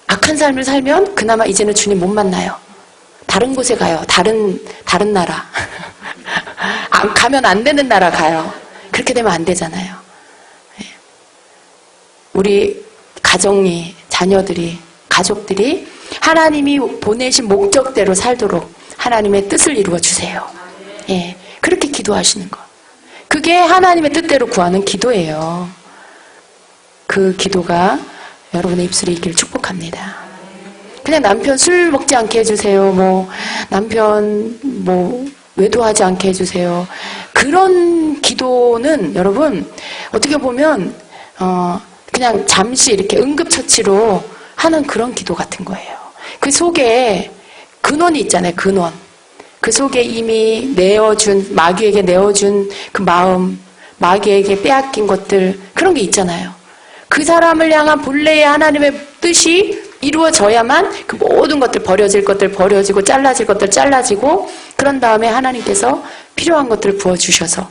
악한 삶을 살면 그나마 이제는 주님 못 만나요. 다른 곳에 가요. 다른 나라. 가면 안 되는 나라 가요. 그렇게 되면 안 되잖아요. 예. 우리 가정이, 자녀들이, 가족들이 하나님이 보내신 목적대로 살도록 하나님의 뜻을 이루어 주세요. 예. 그렇게 기도하시는 거. 그게 하나님의 뜻대로 구하는 기도예요. 그 기도가 여러분의 입술에 있기를 축복합니다. 그냥 남편 술 먹지 않게 해주세요. 뭐 남편 뭐 외도하지 않게 해주세요. 그런 기도는 여러분 어떻게 보면 그냥 잠시 이렇게 응급처치로 하는 그런 기도 같은 거예요. 그 속에 근원이 있잖아요. 근원. 그 속에 이미 마귀에게 내어준 그 마음, 마귀에게 빼앗긴 것들, 그런 게 있잖아요. 그 사람을 향한 본래의 하나님의 뜻이 이루어져야만 그 모든 것들, 버려질 것들 버려지고 잘라질 것들 잘라지고, 그런 다음에 하나님께서 필요한 것들을 부어주셔서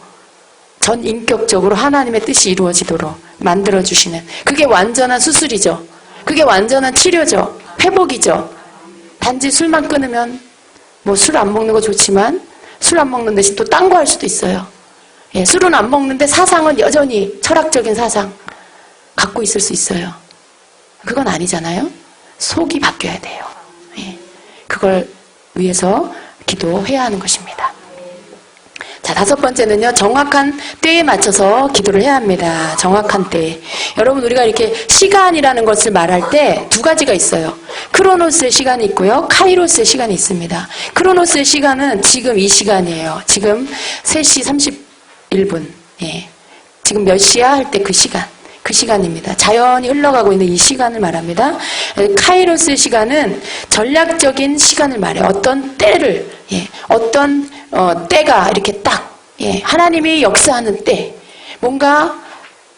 전 인격적으로 하나님의 뜻이 이루어지도록 만들어주시는, 그게 완전한 수술이죠. 그게 완전한 치료죠. 회복이죠. 단지 술만 끊으면, 뭐 술 안 먹는 거 좋지만 술 안 먹는 대신 또 딴 거 할 수도 있어요. 예, 술은 안 먹는데 사상은 여전히 철학적인 사상 갖고 있을 수 있어요. 그건 아니잖아요. 속이 바뀌어야 돼요. 예, 그걸 위해서 기도해야 하는 것입니다. 자, 5번째는요, 정확한 때에 맞춰서 기도를 해야 합니다. 정확한 때. 여러분, 우리가 이렇게 시간이라는 것을 말할 때 2가지가 있어요. 크로노스의 시간이 있고요, 카이로스의 시간이 있습니다. 크로노스의 시간은 지금 이 시간이에요. 지금 3시 31분. 예. 지금 몇 시야 할 때 그 시간. 그 시간입니다. 자연이 흘러가고 있는 이 시간을 말합니다. 카이로스의 시간은 전략적인 시간을 말해요. 어떤 때를, 예, 어떤 때가 이렇게 딱, 예, 하나님이 역사하는 때, 뭔가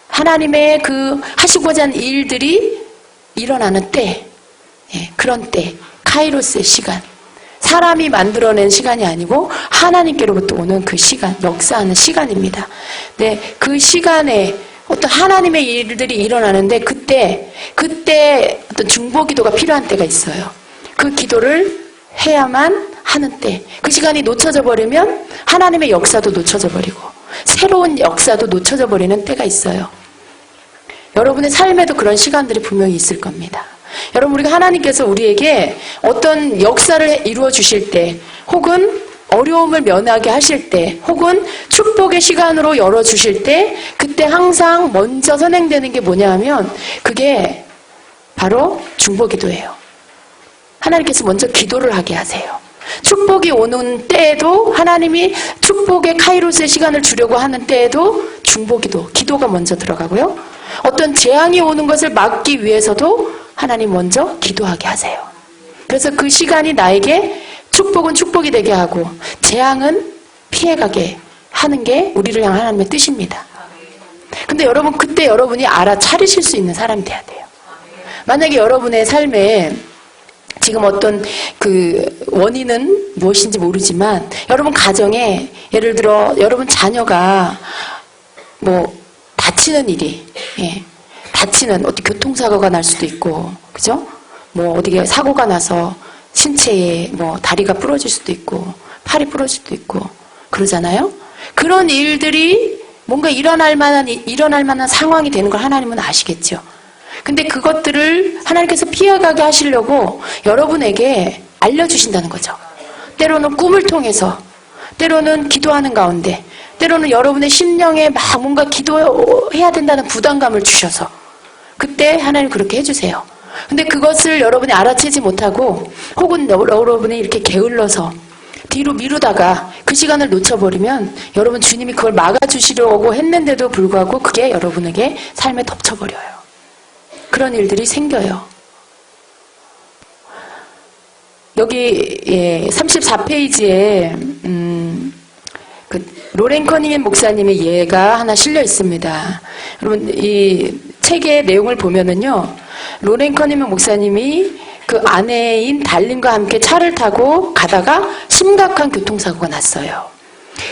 하나님의 그 하시고자 하는 일들이 일어나는 때, 예, 그런 때, 카이로스의 시간. 사람이 만들어낸 시간이 아니고 하나님께로부터 오는 그 시간, 역사하는 시간입니다. 네, 그 시간에 어떤 하나님의 일들이 일어나는데 그때 어떤 중보기도가 필요한 때가 있어요. 그 기도를 해야만 하는 때, 그 시간이 놓쳐져 버리면 하나님의 역사도 놓쳐져 버리고 새로운 역사도 놓쳐져 버리는 때가 있어요. 여러분의 삶에도 그런 시간들이 분명히 있을 겁니다. 여러분, 우리가 하나님께서 우리에게 어떤 역사를 이루어 주실 때, 혹은 어려움을 면하게 하실 때, 혹은 축복의 시간으로 열어주실 때, 그때 항상 먼저 선행되는 게 뭐냐 하면 그게 바로 중보기도예요. 하나님께서 먼저 기도를 하게 하세요. 축복이 오는 때에도, 하나님이 축복의 카이로스의 시간을 주려고 하는 때에도 중보기도, 기도가 먼저 들어가고요. 어떤 재앙이 오는 것을 막기 위해서도 하나님 먼저 기도하게 하세요. 그래서 그 시간이 나에게 축복은 축복이 되게 하고 재앙은 피해가게 하는 게 우리를 향한 하나님의 뜻입니다. 근데 여러분, 그때 여러분이 알아차리실 수 있는 사람이 돼야 돼요. 만약에 여러분의 삶에 지금 어떤 그 원인은 무엇인지 모르지만, 여러분 가정에 예를 들어 여러분 자녀가 뭐 다치는 일이, 예, 다치는 어디 교통사고가 날 수도 있고, 그죠? 뭐 어디에 사고가 나서 신체에 뭐 다리가 부러질 수도 있고 팔이 부러질 수도 있고 그러잖아요. 그런 일들이 뭔가 일어날 만한 상황이 되는 걸 하나님은 아시겠죠. 근데 그것들을 하나님께서 피해가게 하시려고 여러분에게 알려주신다는 거죠. 때로는 꿈을 통해서, 때로는 기도하는 가운데, 때로는 여러분의 심령에 막 뭔가 기도해야 된다는 부담감을 주셔서 그때 하나님 그렇게 해주세요. 근데 그것을 여러분이 알아채지 못하고, 혹은 여러분이 이렇게 게을러서 뒤로 미루다가 그 시간을 놓쳐버리면 여러분 주님이 그걸 막아주시려고 했는데도 불구하고 그게 여러분에게 삶에 덮쳐버려요. 그런 일들이 생겨요. 여기 34페이지에 그 로렌 커닝햄 목사님의 예가 하나 실려 있습니다. 여러분 이 책의 내용을 보면은요, 로렌 커닝햄 목사님이 그 아내인 달린과 함께 차를 타고 가다가 심각한 교통사고가 났어요.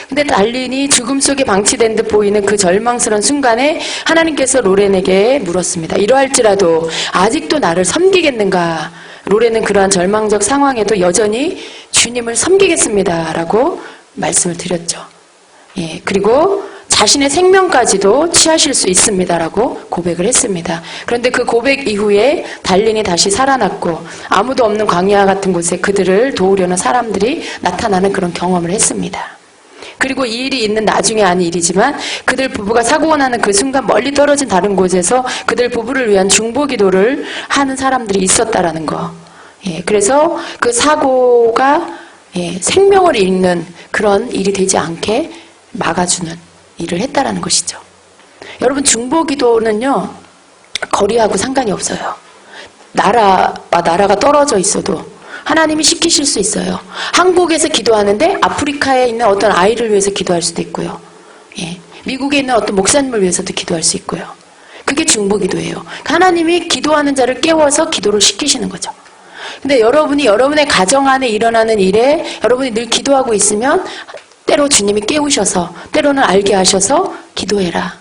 근데 달린이 죽음 속에 방치된 듯 보이는 그 절망스러운 순간에 하나님께서 로렌에게 물었습니다. 이러할지라도 아직도 나를 섬기겠는가? 로렌은 그러한 절망적 상황에도 여전히 주님을 섬기겠습니다 라고 말씀을 드렸죠. 예, 그리고 자신의 생명까지도 취하실 수 있습니다라고 고백을 했습니다. 그런데 그 고백 이후에 달린이 다시 살아났고 아무도 없는 광야 같은 곳에 그들을 도우려는 사람들이 나타나는 그런 경험을 했습니다. 그리고 이 일이 있는 나중에 아닌 일이지만 그들 부부가 사고가 나는 그 순간 멀리 떨어진 다른 곳에서 그들 부부를 위한 중보 기도를 하는 사람들이 있었다라는 거. 예, 그래서 그 사고가 생명을 잃는 그런 일이 되지 않게 막아주는 일을 했다라는 것이죠. 여러분 중보 기도는요, 거리하고 상관이 없어요. 나라와 나라가 떨어져 있어도 하나님이 시키실 수 있어요. 한국에서 기도하는데 아프리카에 있는 어떤 아이를 위해서 기도할 수도 있고요. 예, 미국에 있는 어떤 목사님을 위해서도 기도할 수 있고요. 그게 중보 기도예요. 하나님이 기도하는 자를 깨워서 기도를 시키시는 거죠. 근데 여러분이 여러분의 가정 안에 일어나는 일에 여러분이 늘 기도하고 있으면 때로 주님이 깨우셔서 때로는 알게 하셔서 기도해라.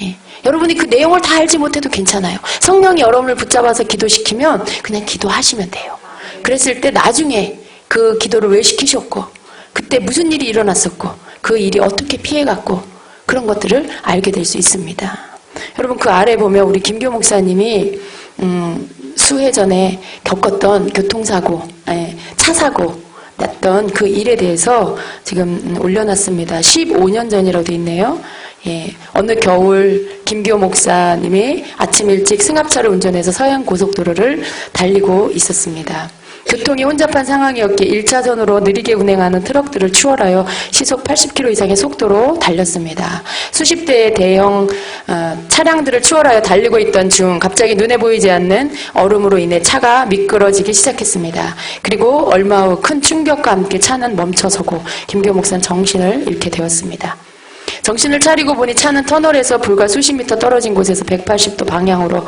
예. 여러분이 그 내용을 다 알지 못해도 괜찮아요. 성령이 여러분을 붙잡아서 기도시키면 그냥 기도하시면 돼요. 그랬을 때 나중에 그 기도를 왜 시키셨고 그때 무슨 일이 일어났었고 그 일이 어떻게 피해갔고 그런 것들을 알게 될 수 있습니다. 여러분 그 아래 보면 우리 김교 목사님이 수해 전에 겪었던 교통사고, 차사고 났던 그 일에 대해서 지금 올려놨습니다. 15년 전이라고 돼 있네요. 예, 어느 겨울 김교 목사님이 아침 일찍 승합차를 운전해서 서해안 고속도로를 달리고 있었습니다. 교통이 혼잡한 상황이었기에 1차선으로 느리게 운행하는 트럭들을 추월하여 시속 80km 이상의 속도로 달렸습니다. 수십 대의 대형 차량들을 추월하여 달리고 있던 중 갑자기 눈에 보이지 않는 얼음으로 인해 차가 미끄러지기 시작했습니다. 그리고 얼마 후 큰 충격과 함께 차는 멈춰서고 김교 목사는 정신을 잃게 되었습니다. 정신을 차리고 보니 차는 터널에서 불과 수십 미터 떨어진 곳에서 180도 방향으로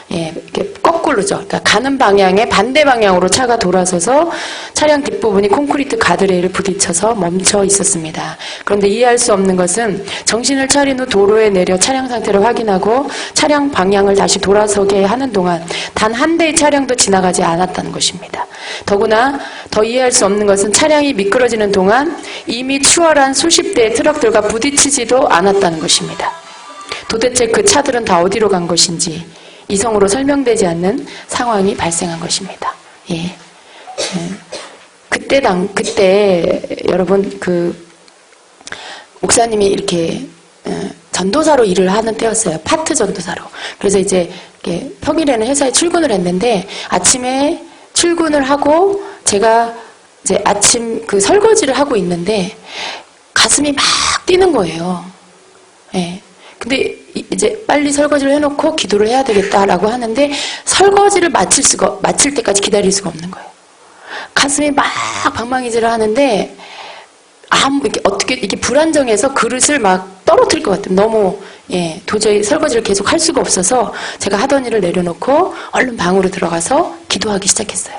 이렇게 거꾸로죠. 그러니까 가는 방향의 반대 방향으로 차가 돌아서서 차량 뒷부분이 콘크리트 가드레일을 부딪혀서 멈춰 있었습니다. 그런데 이해할 수 없는 것은 정신을 차린 후 도로에 내려 차량 상태를 확인하고 차량 방향을 다시 돌아서게 하는 동안 단 한 대의 차량도 지나가지 않았다는 것입니다. 더구나 더 이해할 수 없는 것은 차량이 미끄러지는 동안 이미 추월한 수십 대의 트럭들과 부딪히지도 않았다는 것입니다. 도대체 그 차들은 다 어디로 간 것인지 이성으로 설명되지 않는 상황이 발생한 것입니다. 예. 그때 여러분 그 목사님이 이렇게 전도사로 일을 하는 때였어요. 파트 전도사로. 그래서 이제 평일에는 회사에 출근을 했는데 아침에 출근을 하고 제가 이제 아침 그 설거지를 하고 있는데 가슴이 막 뛰는 거예요. 예. 근데 이제 빨리 설거지를 해놓고 기도를 해야 되겠다라고 하는데 설거지를 마칠 때까지 기다릴 수가 없는 거예요. 가슴이 막 방망이질을 하는데 이게 불안정해서 그릇을 막 떨어뜨릴 것 같아요. 너무 도저히 설거지를 계속 할 수가 없어서 제가 하던 일을 내려놓고 얼른 방으로 들어가서 기도하기 시작했어요.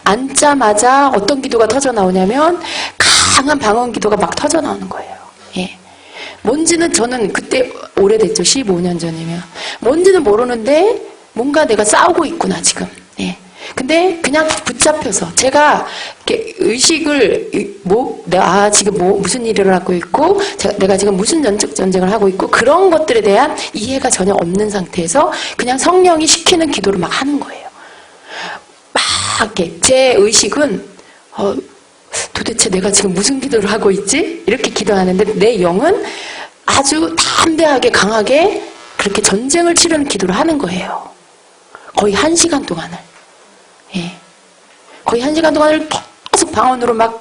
앉자마자 어떤 기도가 터져 나오냐면 강한 방언 기도가 막 터져 나오는 거예요. 예. 뭔지는 저는 그때 오래됐죠. 15년 전이면. 뭔지는 모르는데 뭔가 내가 싸우고 있구나 지금. 예. 근데 그냥 붙잡혀서 제가 이렇게 의식을 내가 지금 무슨 일을 하고 있고 내가 지금 무슨 영적 전쟁을 하고 있고 그런 것들에 대한 이해가 전혀 없는 상태에서 그냥 성령이 시키는 기도를 막 하는 거예요. 막 이렇게 제 의식은 도대체 내가 지금 무슨 기도를 하고 있지? 이렇게 기도하는데 내 영은 아주 담대하게 강하게 그렇게 전쟁을 치르는 기도를 하는 거예요. 거의 1시간 동안을. 예. 거의 1시간 동안을 계속 방언으로 막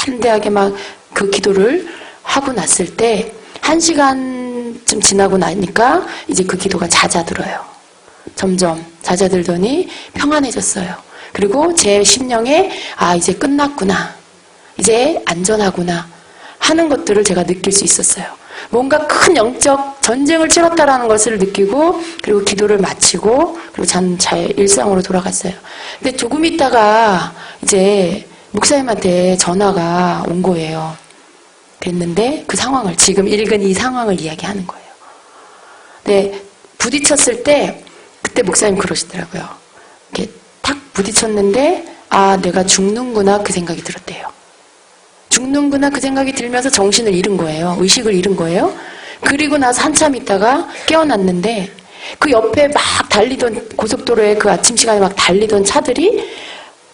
담대하게 막 그 기도를 하고 났을 때 1시간쯤 지나고 나니까 이제 그 기도가 잦아들어요. 점점 잦아들더니 평안해졌어요. 그리고 제 심령에 이제 끝났구나, 이제 안전하구나 하는 것들을 제가 느낄 수 있었어요. 뭔가 큰 영적 전쟁을 치렀다라는 것을 느끼고, 그리고 기도를 마치고, 그리고 저는 잘 일상으로 돌아갔어요. 근데 조금 있다가 이제 목사님한테 전화가 온 거예요. 됐는데 그 상황을, 지금 읽은 이 상황을 이야기하는 거예요. 근데 부딪혔을 때 그때 목사님 그러시더라고요. 이렇게 탁 부딪혔는데 내가 죽는구나 그 생각이 들었대요. 죽는구나 그 생각이 들면서 정신을 잃은 거예요. 의식을 잃은 거예요. 그리고 나서 한참 있다가 깨어났는데 그 옆에 막 달리던, 고속도로에 그 아침 시간에 막 달리던 차들이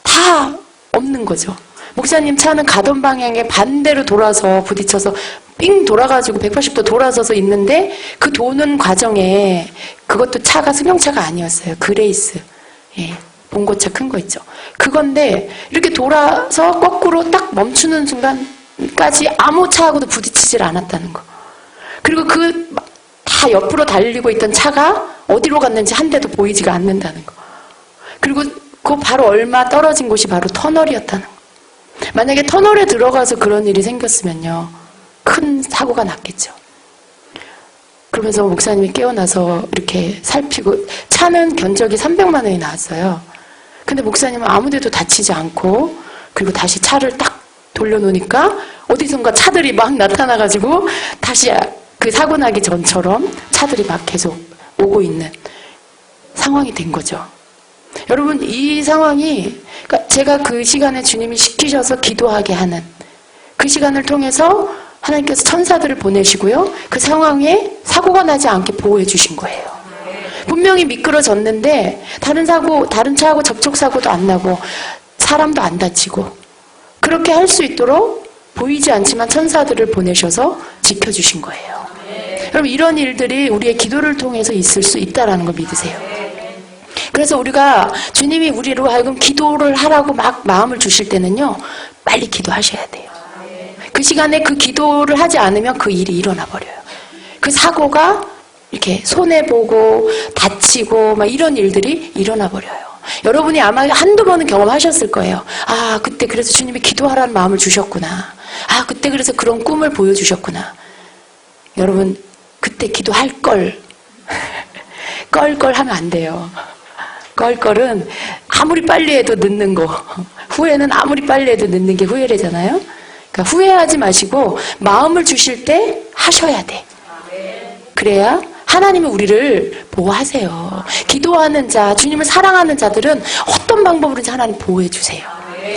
다 없는 거죠. 목사님 차는 가던 방향에 반대로 돌아서 부딪혀서 삥 돌아가지고 180도 돌아서서 있는데, 그 도는 과정에 그것도 차가 승용차가 아니었어요. 그레이스, 봉고차 큰 거 있죠. 그건데 이렇게 돌아서 거꾸로 딱 멈추는 순간까지 아무 차하고도 부딪히질 않았다는 거. 그리고 그 다 옆으로 달리고 있던 차가 어디로 갔는지 한 대도 보이지가 않는다는 거. 그리고 그 바로 얼마 떨어진 곳이 바로 터널이었다는 거. 만약에 터널에 들어가서 그런 일이 생겼으면요, 큰 사고가 났겠죠. 그러면서 목사님이 깨어나서 이렇게 살피고, 차는 견적이 300만 원이 나왔어요. 근데 목사님은 아무데도 다치지 않고, 그리고 다시 차를 딱 돌려놓으니까 어디선가 차들이 막 나타나가지고 다시 그 사고 나기 전처럼 차들이 막 계속 오고 있는 상황이 된 거죠. 여러분, 이 상황이, 그러니까 제가 그 시간에 주님이 시키셔서 기도하게 하는 그 시간을 통해서 하나님께서 천사들을 보내시고요, 그 상황에 사고가 나지 않게 보호해 주신 거예요. 분명히 미끄러졌는데 다른 차하고 접촉사고도 안 나고 사람도 안 다치고, 그렇게 할 수 있도록 보이지 않지만 천사들을 보내셔서 지켜주신 거예요. 여러분, 이런 일들이 우리의 기도를 통해서 있을 수 있다는 걸 믿으세요. 그래서 우리가, 주님이 우리로 하여금 기도를 하라고 막 마음을 주실 때는요, 빨리 기도하셔야 돼요. 그 시간에 그 기도를 하지 않으면 그 일이 일어나 버려요. 그 사고가 이렇게 손해보고 다치고 막 이런 일들이 일어나 버려요. 여러분이 아마 한두 번은 경험하셨을 거예요. 그때 그래서 주님이 기도하라는 마음을 주셨구나. 그때 그래서 그런 꿈을 보여주셨구나. 여러분, 그때 기도할 걸 껄껄 하면 안 돼요. 껄껄은 아무리 빨리 해도 늦는 거, 후회는 아무리 빨리 해도 늦는 게 후회래잖아요. 그러니까 후회하지 마시고 마음을 주실 때 하셔야 돼. 그래야 하나님은 우리를 보호하세요. 기도하는 자, 주님을 사랑하는 자들은 어떤 방법으로든지 하나님 보호해 주세요.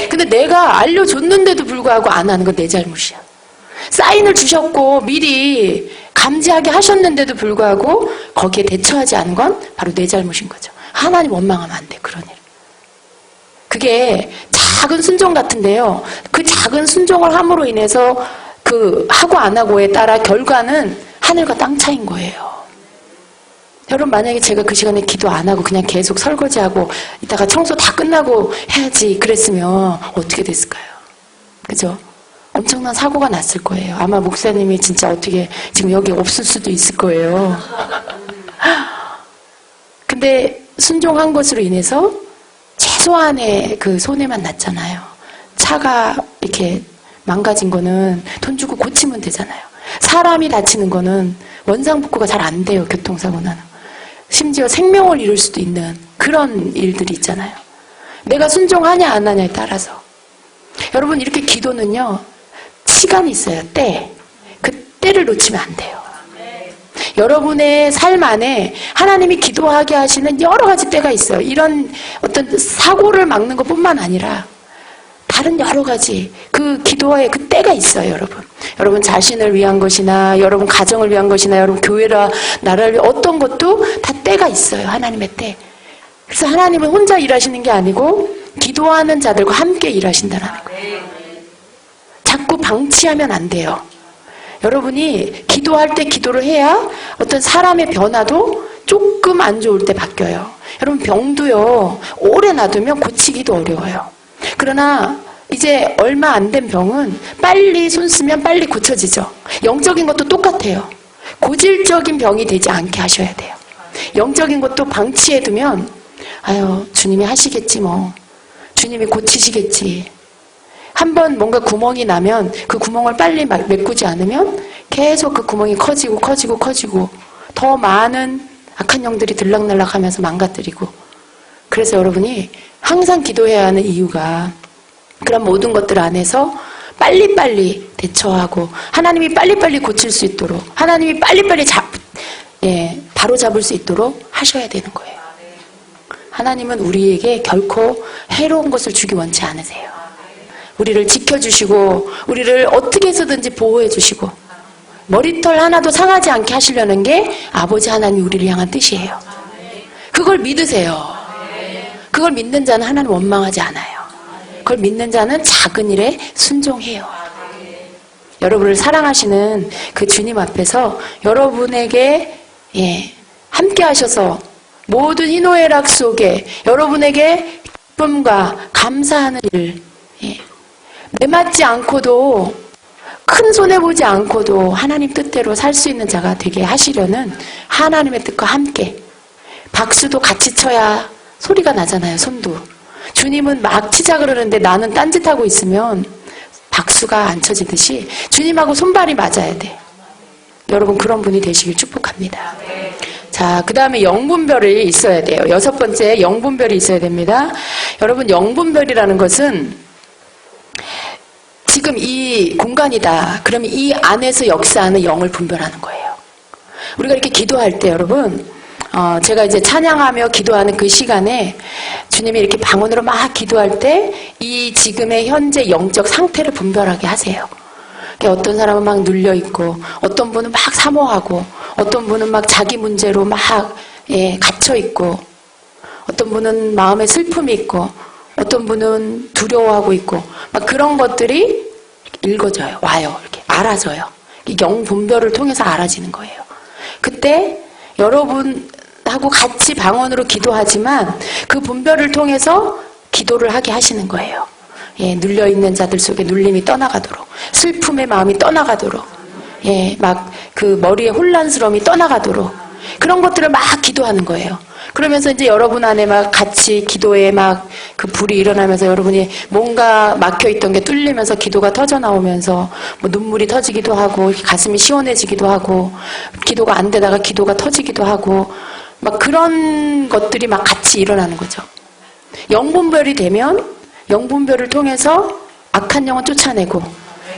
근데 내가 알려줬는데도 불구하고 안 하는 건 내 잘못이야. 사인을 주셨고 미리 감지하게 하셨는데도 불구하고 거기에 대처하지 않은 건 바로 내 잘못인 거죠. 하나님 원망하면 안 돼, 그런 일. 그게 작은 순종 같은데요, 그 작은 순종을 함으로 인해서 그 하고 안 하고에 따라 결과는 하늘과 땅 차이인 거예요. 여러분, 만약에 제가 그 시간에 기도 안 하고 그냥 계속 설거지하고 이따가 청소 다 끝나고 해야지 그랬으면 어떻게 됐을까요? 그죠? 엄청난 사고가 났을 거예요. 아마 목사님이 진짜 어떻게 지금 여기 없을 수도 있을 거예요. 근데 순종한 것으로 인해서 최소한의 그 손해만 났잖아요. 차가 이렇게 망가진 거는 돈 주고 고치면 되잖아요. 사람이 다치는 거는 원상복구가 잘 안 돼요, 교통사고 나는. 심지어 생명을 잃을 수도 있는 그런 일들이 있잖아요. 내가 순종하냐 안 하냐에 따라서. 여러분, 이렇게 기도는요, 시간이 있어요. 때. 그 때를 놓치면 안 돼요. 여러분의 삶 안에 하나님이 기도하게 하시는 여러 가지 때가 있어요. 이런 어떤 사고를 막는 것뿐만 아니라 다른 여러 가지 그 기도의 그 때가 있어요, 여러분. 여러분 자신을 위한 것이나 여러분 가정을 위한 것이나 여러분 교회라 나라를 위한 어떤 것도 다 때가 있어요, 하나님의 때. 그래서 하나님은 혼자 일하시는 게 아니고 기도하는 자들과 함께 일하신다는 거예요. 자꾸 방치하면 안 돼요. 여러분이 기도할 때 기도를 해야 어떤 사람의 변화도 조금 안 좋을 때 바뀌어요. 여러분, 병도요, 오래 놔두면 고치기도 어려워요. 그러나 이제 얼마 안 된 병은 빨리 손 쓰면 빨리 고쳐지죠. 영적인 것도 똑같아요. 고질적인 병이 되지 않게 하셔야 돼요. 영적인 것도 방치해두면 아유 주님이 하시겠지 뭐. 주님이 고치시겠지. 한번 뭔가 구멍이 나면 그 구멍을 빨리 메꾸지 않으면 계속 그 구멍이 커지고 더 많은 악한 영들이 들락날락하면서 망가뜨리고. 그래서 여러분이 항상 기도해야 하는 이유가 그런 모든 것들 안에서 빨리빨리 대처하고 하나님이 빨리빨리 고칠 수 있도록 하나님이 빨리빨리 바로 잡을 수 있도록 하셔야 되는 거예요. 하나님은 우리에게 결코 해로운 것을 주기 원치 않으세요. 우리를 지켜주시고 우리를 어떻게 해서든지 보호해주시고 머리털 하나도 상하지 않게 하시려는 게 아버지 하나님이 우리를 향한 뜻이에요. 그걸 믿으세요. 그걸 믿는 자는 하나님 원망하지 않아요. 그걸 믿는 자는 작은 일에 순종해요. 여러분을 사랑하시는 그 주님 앞에서 여러분에게 함께 하셔서 모든 희노애락 속에 여러분에게 기쁨과 감사하는 일, 매맞지 않고도 큰 손해보지 않고도 하나님 뜻대로 살 수 있는 자가 되게 하시려는 하나님의 뜻과 함께 박수도 같이 쳐야 소리가 나잖아요. 손도. 주님은 막 치자 그러는데 나는 딴짓하고 있으면 박수가 안 쳐지듯이 주님하고 손발이 맞아야 돼. 여러분 그런 분이 되시길 축복합니다. 자, 그 다음에 영분별이 있어야 돼요. 6번째 영분별이 있어야 됩니다. 여러분 영분별이라는 것은 지금 이 공간이다. 그러면 이 안에서 역사하는 영을 분별하는 거예요. 우리가 이렇게 기도할 때 여러분 제가 이제 찬양하며 기도하는 그 시간에 주님이 이렇게 방언으로 막 기도할 때 이 지금의 현재 영적 상태를 분별하게 하세요. 어떤 사람은 막 눌려있고 어떤 분은 막 사모하고 어떤 분은 막 자기 문제로 막 갇혀있고 어떤 분은 마음에 슬픔이 있고 어떤 분은 두려워하고 있고 막 그런 것들이 읽어져요. 와요. 이렇게 알아져요. 영 분별을 통해서 알아지는 거예요. 그때 여러분하고 같이 방언으로 기도하지만 그 분별을 통해서 기도를 하게 하시는 거예요. 눌려있는 자들 속에 눌림이 떠나가도록 슬픔의 마음이 떠나가도록 막 그 머리에 혼란스러움이 떠나가도록 그런 것들을 막 기도하는 거예요. 그러면서 이제 여러분 안에 막 같이 기도에 막 그 불이 일어나면서 여러분이 뭔가 막혀있던 게 뚫리면서 기도가 터져 나오면서 뭐 눈물이 터지기도 하고 가슴이 시원해지기도 하고 기도가 안 되다가 기도가 터지기도 하고 막 그런 것들이 막 같이 일어나는 거죠. 영분별이 되면 영분별을 통해서 악한 영은 쫓아내고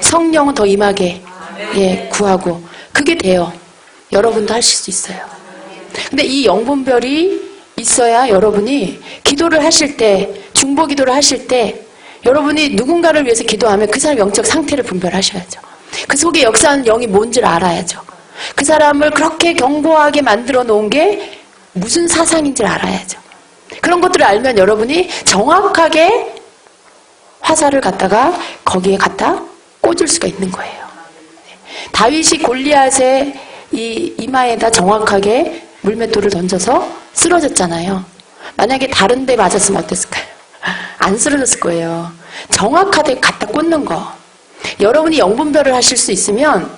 성령은 더 임하게 구하고 그게 돼요. 여러분도 하실 수 있어요. 근데 이 영분별이 있어야 여러분이 기도를 하실 때 중보 기도를 하실 때 여러분이 누군가를 위해서 기도하면 그 사람 영적 상태를 분별하셔야죠. 그 속에 역사하는 영이 뭔지를 알아야죠. 그 사람을 그렇게 견고하게 만들어 놓은 게 무슨 사상인지를 알아야죠. 그런 것들을 알면 여러분이 정확하게 화살을 갖다가 거기에 갖다 꽂을 수가 있는 거예요. 다윗이 골리앗의 이 이마에다 정확하게 물맷돌을 던져서 쓰러졌잖아요. 만약에 다른 데 맞았으면 어땠을까요? 안 쓰러졌을 거예요. 정확하게 갖다 꽂는 거. 여러분이 영분별을 하실 수 있으면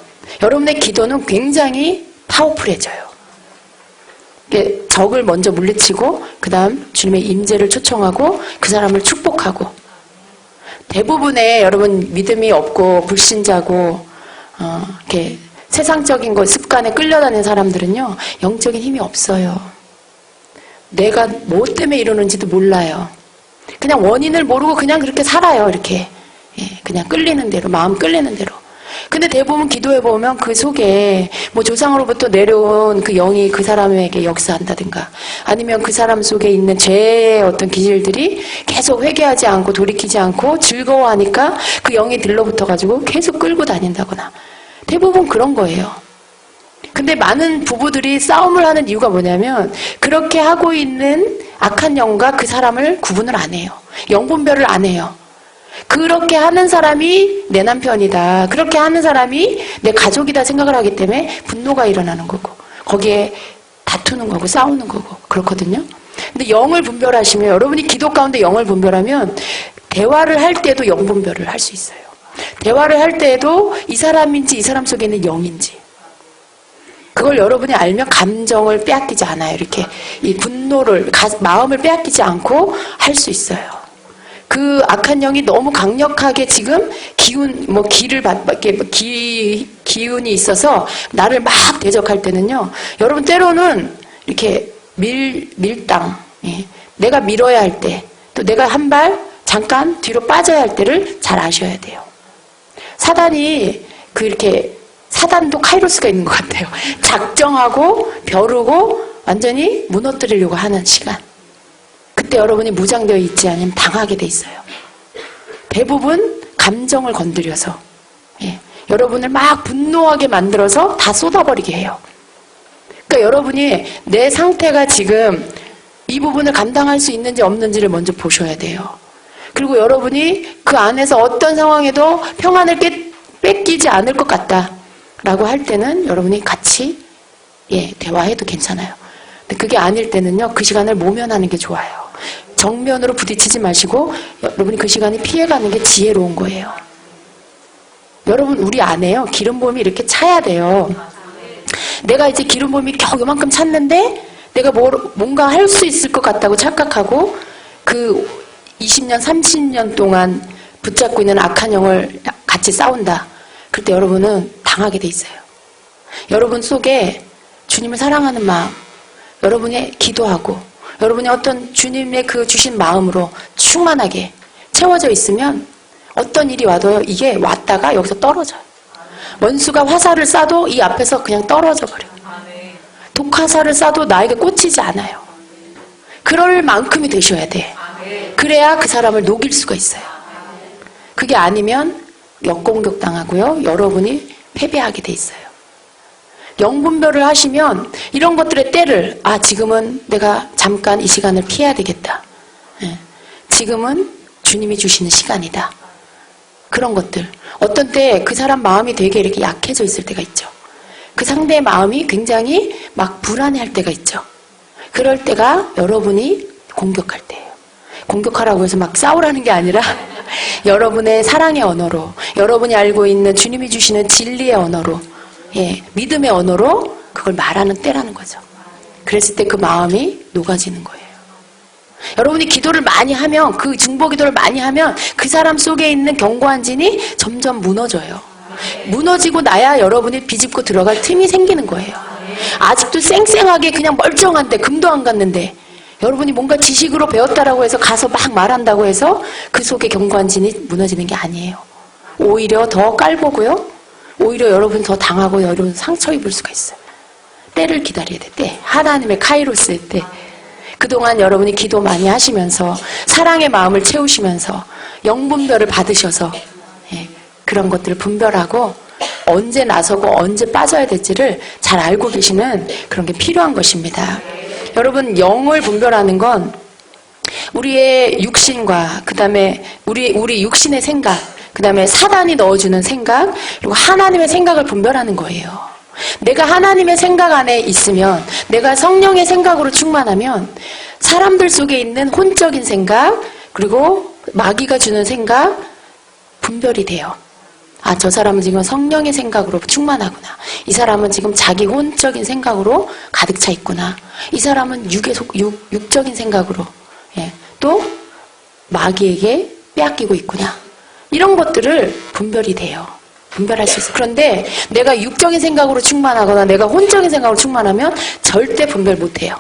여러분의 기도는 굉장히 파워풀해져요. 적을 먼저 물리치고 그 다음 주님의 임재를 초청하고 그 사람을 축복하고 대부분의 여러분 믿음이 없고 불신자고 이렇게 세상적인 것 습관에 끌려다니는 사람들은요 영적인 힘이 없어요. 내가 뭐 때문에 이러는지도 몰라요. 그냥 원인을 모르고 그냥 그렇게 살아요. 이렇게 그냥 끌리는 대로 마음 끌리는 대로. 근데 대부분 기도해보면 그 속에 뭐 조상으로부터 내려온 그 영이 그 사람에게 역사한다든가 아니면 그 사람 속에 있는 죄의 어떤 기질들이 계속 회개하지 않고 돌이키지 않고 즐거워하니까 그 영이 들러붙어가지고 계속 끌고 다닌다거나 대부분 그런 거예요. 근데 많은 부부들이 싸움을 하는 이유가 뭐냐면 그렇게 하고 있는 악한 영과 그 사람을 구분을 안 해요. 영분별을 안 해요. 그렇게 하는 사람이 내 남편이다. 그렇게 하는 사람이 내 가족이다 생각을 하기 때문에 분노가 일어나는 거고 거기에 다투는 거고 싸우는 거고 그렇거든요. 근데 영을 분별하시면 여러분이 기도 가운데 영을 분별하면 대화를 할 때도 영분별을 할 수 있어요. 대화를 할 때에도 이 사람인지 이 사람 속에 있는 영인지 그걸 여러분이 알면 감정을 빼앗기지 않아요. 이렇게 이 분노를 마음을 빼앗기지 않고 할 수 있어요. 그 악한 영이 너무 강력하게 지금 기운이 있어서 나를 막 대적할 때는요. 여러분 때로는 이렇게 밀당, 예. 내가 밀어야 할 때, 또 내가 한 발 잠깐 뒤로 빠져야 할 때를 잘 아셔야 돼요. 사단도 카이로스가 있는 것 같아요. 작정하고 벼르고 완전히 무너뜨리려고 하는 시간. 그때 여러분이 무장되어 있지 않으면 당하게 돼 있어요. 대부분 감정을 건드려서 여러분을 막 분노하게 만들어서 다 쏟아버리게 해요. 그러니까 여러분이 내 상태가 지금 이 부분을 감당할 수 있는지 없는지를 먼저 보셔야 돼요. 그리고 여러분이 그 안에서 어떤 상황에도 평안을 뺏기지 않을 것 같다라고 할 때는 여러분이 같이 대화해도 괜찮아요. 근데 그게 아닐 때는요, 그 시간을 모면하는 게 좋아요. 정면으로 부딪히지 마시고 여러분이 그 시간을 피해가는 게 지혜로운 거예요. 여러분 우리 안에요, 기름부음이 이렇게 차야 돼요. 내가 이제 기름부음이 겨우 요만큼 찼는데 내가 뭔가 할 수 있을 것 같다고 착각하고 그 20년, 30년 동안 붙잡고 있는 악한 영을 같이 싸운다. 그럴 때 여러분은 당하게 돼 있어요. 여러분 속에 주님을 사랑하는 마음, 여러분의 기도하고 여러분이 어떤 주님의 그 주신 마음으로 충만하게 채워져 있으면 어떤 일이 와도요, 이게 왔다가 여기서 떨어져요. 원수가 화살을 쏴도 이 앞에서 그냥 떨어져 버려요. 독화살을 쏴도 나에게 꽂히지 않아요. 그럴 만큼이 되셔야 돼. 그래야 그 사람을 녹일 수가 있어요. 그게 아니면 역공격 당하고요, 여러분이 패배하게 돼 있어요. 영분별을 하시면 이런 것들의 때를 지금은 내가 잠깐 이 시간을 피해야 되겠다. 지금은 주님이 주시는 시간이다. 그런 것들. 어떤 때 그 사람 마음이 되게 이렇게 약해져 있을 때가 있죠. 그 상대의 마음이 굉장히 막 불안해할 때가 있죠. 그럴 때가 여러분이 공격할 때예요. 공격하라고 해서 막 싸우라는 게 아니라 여러분의 사랑의 언어로, 여러분이 알고 있는 주님이 주시는 진리의 언어로, 믿음의 언어로 그걸 말하는 때라는 거죠. 그랬을 때 그 마음이 녹아지는 거예요. 여러분이 기도를 많이 하면, 그 중보기도를 많이 하면 그 사람 속에 있는 견고한 진이 점점 무너져요. 무너지고 나야 여러분이 비집고 들어갈 틈이 생기는 거예요. 아직도 쌩쌩하게 그냥 멀쩡한데, 금도 안 갔는데 여러분이 뭔가 지식으로 배웠다라고 해서 가서 막 말한다고 해서 그 속에 견고한 진이 무너지는 게 아니에요. 오히려 더 깔보고요, 오히려 여러분 더 당하고 여러분 상처 입을 수가 있어요. 때를 기다려야 돼. 때. 하나님의 카이로스의 때. 그동안 여러분이 기도 많이 하시면서 사랑의 마음을 채우시면서 영분별을 받으셔서 그런 것들을 분별하고 언제 나서고 언제 빠져야 될지를 잘 알고 계시는 그런 게 필요한 것입니다. 여러분, 영을 분별하는 건 우리의 육신과 그 다음에 우리 육신의 생각, 그 다음에 사단이 넣어주는 생각, 그리고 하나님의 생각을 분별하는 거예요. 내가 하나님의 생각 안에 있으면, 내가 성령의 생각으로 충만하면 사람들 속에 있는 혼적인 생각, 그리고 마귀가 주는 생각 분별이 돼요. 저 사람은 지금 성령의 생각으로 충만하구나. 이 사람은 지금 자기 혼적인 생각으로 가득 차 있구나. 이 사람은 육적인 생각으로 또 마귀에게 빼앗기고 있구나. 이런 것들을 분별이 돼요. 분별할 수 있어요. 그런데 내가 육적인 생각으로 충만하거나 내가 혼적인 생각으로 충만하면 절대 분별 못해요.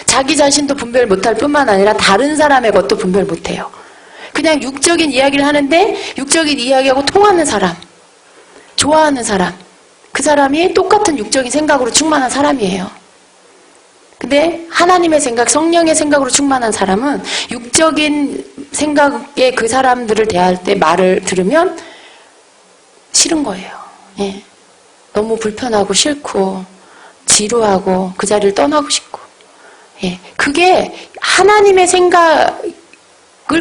자기 자신도 분별 못할 뿐만 아니라 다른 사람의 것도 분별 못해요. 그냥 육적인 이야기를 하는데 육적인 이야기하고 통하는 사람, 좋아하는 사람, 그 사람이 똑같은 육적인 생각으로 충만한 사람이에요. 근데 하나님의 생각, 성령의 생각으로 충만한 사람은 육적인 생각의 그 사람들을 대할 때 말을 들으면 싫은 거예요. 너무 불편하고 싫고 지루하고 그 자리를 떠나고 싶고. 그게 하나님의 생각을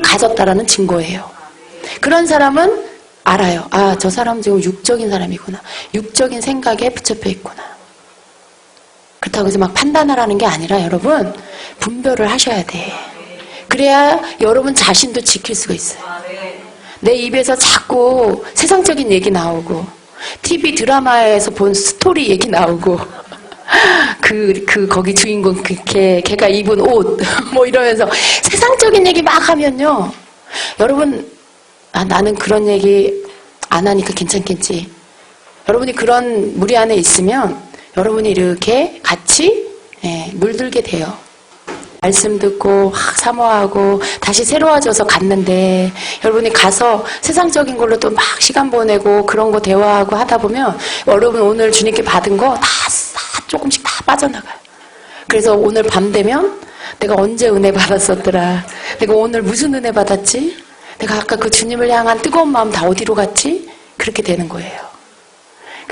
가졌다라는 증거예요. 그런 사람은 알아요. 저 사람 지금 육적인 사람이구나. 육적인 생각에 붙잡혀 있구나. 그렇다고 해서 막 판단하라는 게 아니라 여러분, 분별을 하셔야 돼. 그래야 여러분 자신도 지킬 수가 있어요. 내 입에서 자꾸 세상적인 얘기 나오고 TV 드라마에서 본 스토리 얘기 나오고 거기 주인공 걔가 입은 옷 뭐 이러면서 세상적인 얘기 막 하면요, 여러분, 나는 그런 얘기 안 하니까 괜찮겠지. 여러분이 그런 무리 안에 있으면 여러분이 이렇게 같이 물들게 돼요. 말씀 듣고 사모하고 다시 새로워져서 갔는데, 여러분이 가서 세상적인 걸로 또 막 시간 보내고 그런 거 대화하고 하다 보면 여러분 오늘 주님께 받은 거 다 조금씩 다 빠져나가요. 그래서 오늘 밤 되면 내가 언제 은혜 받았었더라, 내가 오늘 무슨 은혜 받았지, 내가 아까 그 주님을 향한 뜨거운 마음 다 어디로 갔지, 그렇게 되는 거예요.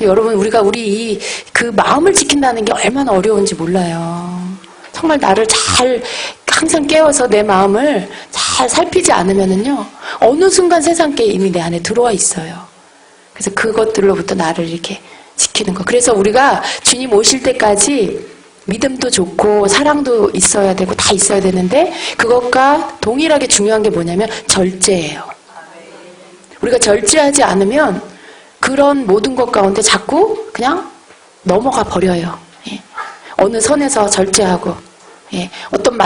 여러분, 우리 그 마음을 지킨다는 게 얼마나 어려운지 몰라요. 정말 나를 잘 항상 깨워서 내 마음을 잘 살피지 않으면은요, 어느 순간 세상께 이미 내 안에 들어와 있어요. 그래서 그것들로부터 나를 이렇게 지키는 거. 그래서 우리가 주님 오실 때까지 믿음도 좋고 사랑도 있어야 되고 다 있어야 되는데, 그것과 동일하게 중요한 게 뭐냐면 절제예요. 우리가 절제하지 않으면 그런 모든 것 가운데 자꾸 그냥 넘어가 버려요. 어느 선에서 절제하고, 어떤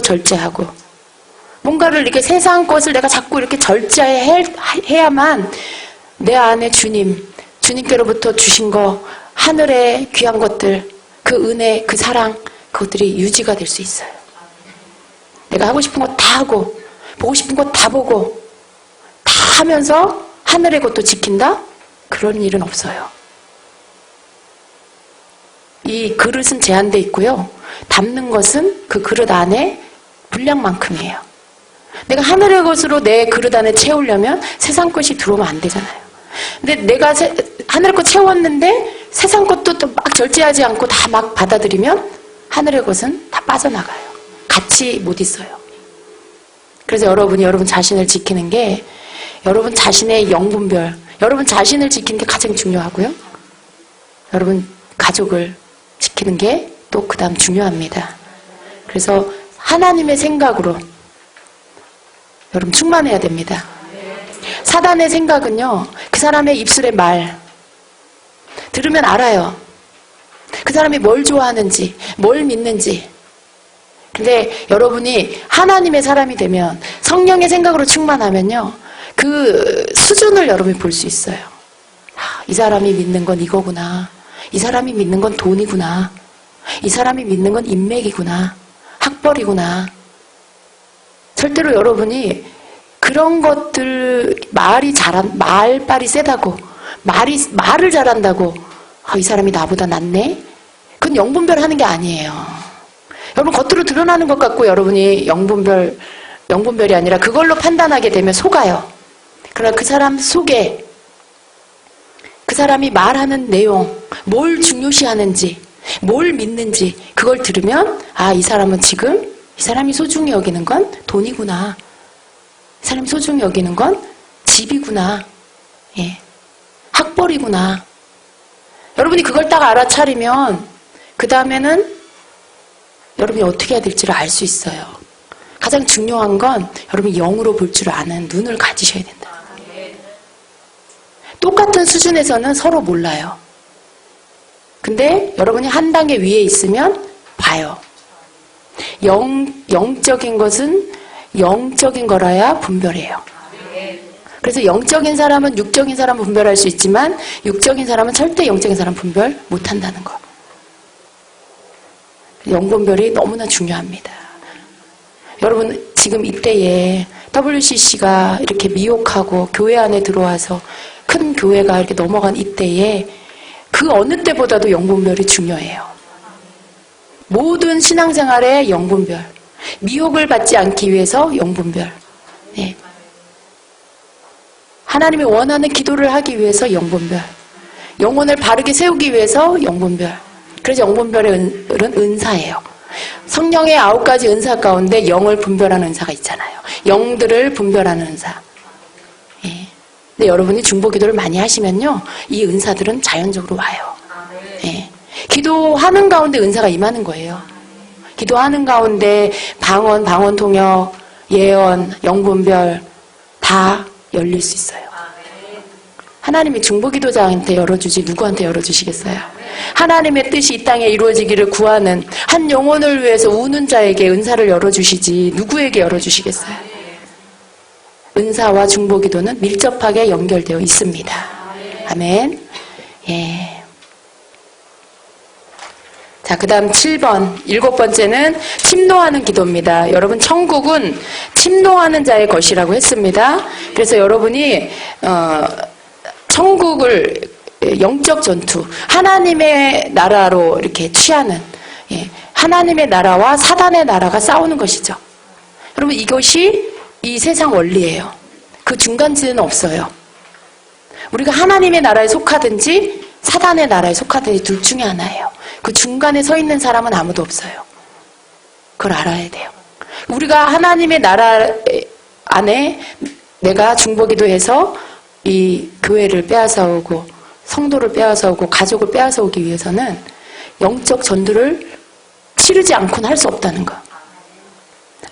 절제하고, 뭔가를 이렇게 세상 것을 내가 자꾸 이렇게 절제해야만 내 안에 주님께로부터 주신 거, 하늘의 귀한 것들, 그 은혜, 그 사랑, 그것들이 유지가 될 수 있어요. 내가 하고 싶은 거 다 하고, 보고 싶은 거 다 보고, 다 하면서 하늘의 것도 지킨다? 그런 일은 없어요. 이 그릇은 제한돼 있고요, 담는 것은 그 그릇 안에 분량만큼이에요. 내가 하늘의 것으로 내 그릇 안에 채우려면 세상 것이 들어오면 안 되잖아요. 근데 내가 하늘의 것 채웠는데 세상 것도 또 막 절제하지 않고 다 막 받아들이면 하늘의 것은 다 빠져나가요. 같이 못 있어요. 그래서 여러분이 여러분 자신을 지키는 게, 여러분 자신의 영분별, 여러분 자신을 지키는 게 가장 중요하고요, 여러분 가족을 지키는 게 또 그 다음 중요합니다. 그래서 하나님의 생각으로 여러분 충만해야 됩니다. 사단의 생각은요, 그 사람의 입술의 말 들으면 알아요. 그 사람이 뭘 좋아하는지, 뭘 믿는지. 근데 여러분이 하나님의 사람이 되면, 성령의 생각으로 충만하면요, 그 수준을 여러분이 볼 수 있어요. 이 사람이 믿는 건 이거구나, 이 사람이 믿는 건 돈이구나, 이 사람이 믿는 건 인맥이구나, 학벌이구나. 절대로 여러분이 그런 것들, 말빨이 세다고, 말을 잘한다고, 이 사람이 나보다 낫네? 그건 영분별 하는 게 아니에요. 여러분, 겉으로 드러나는 것 같고 여러분이 영분별이 아니라 그걸로 판단하게 되면 속아요. 그러나 그 사람 속에, 그 사람이 말하는 내용, 뭘 중요시하는지, 뭘 믿는지, 그걸 들으면, 이 사람은 지금, 이 사람이 소중히 여기는 건 돈이구나, 이 사람이 소중히 여기는 건 집이구나, 학벌이구나. 여러분이 그걸 딱 알아차리면 그 다음에는 여러분이 어떻게 해야 될지를 알 수 있어요. 가장 중요한 건 여러분이 영으로 볼 줄 아는 눈을 가지셔야 된다. 똑같은 수준에서는 서로 몰라요. 근데 여러분이 한 단계 위에 있으면 봐요. 영적인 것은 영적인 거라야 분별해요. 그래서 영적인 사람은 육적인 사람을 분별할 수 있지만 육적인 사람은 절대 영적인 사람 분별 못한다는 거. 영분별이 너무나 중요합니다. 여러분, 지금 이때에 WCC가 이렇게 미혹하고 교회 안에 들어와서 큰 교회가 이렇게 넘어간 이때에 그 어느 때보다도 영분별이 중요해요. 모든 신앙생활의 영분별, 미혹을 받지 않기 위해서 영분별, 하나님이 원하는 기도를 하기 위해서 영분별, 영혼을 바르게 세우기 위해서 영분별. 그래서 영분별의 은은 은사예요. 성령의 9가지 은사 가운데 영을 분별하는 은사가 있잖아요. 영들을 분별하는 은사. 근데 여러분이 중보기도를 많이 하시면요, 이 은사들은 자연적으로 와요. 기도하는 가운데 은사가 임하는 거예요. 기도하는 가운데 방언 통역, 예언, 영분별 다 열릴 수 있어요. 하나님이 중보기도자한테 열어주지 누구한테 열어주시겠어요? 하나님의 뜻이 이 땅에 이루어지기를 구하는 한 영혼을 위해서 우는 자에게 은사를 열어주시지 누구에게 열어주시겠어요? 은사와 중보기도는 밀접하게 연결되어 있습니다. 아멘. 예. 자, 그 다음 7번, 7번째는 침노하는 기도입니다. 여러분, 천국은 침노하는 자의 것이라고 했습니다. 그래서 여러분이 천국을 영적 전투, 하나님의 나라로 이렇게 취하는, 하나님의 나라와 사단의 나라가 싸우는 것이죠. 여러분, 이것이 이 세상 원리예요. 그 중간지는 없어요. 우리가 하나님의 나라에 속하든지 사단의 나라에 속하든지 둘 중에 하나예요. 그 중간에 서 있는 사람은 아무도 없어요. 그걸 알아야 돼요. 우리가 하나님의 나라 안에 내가 중보기도해서 이 교회를 빼앗아오고 성도를 빼앗아오고 가족을 빼앗아오기 위해서는 영적 전투를 치르지 않고는 할 수 없다는 거.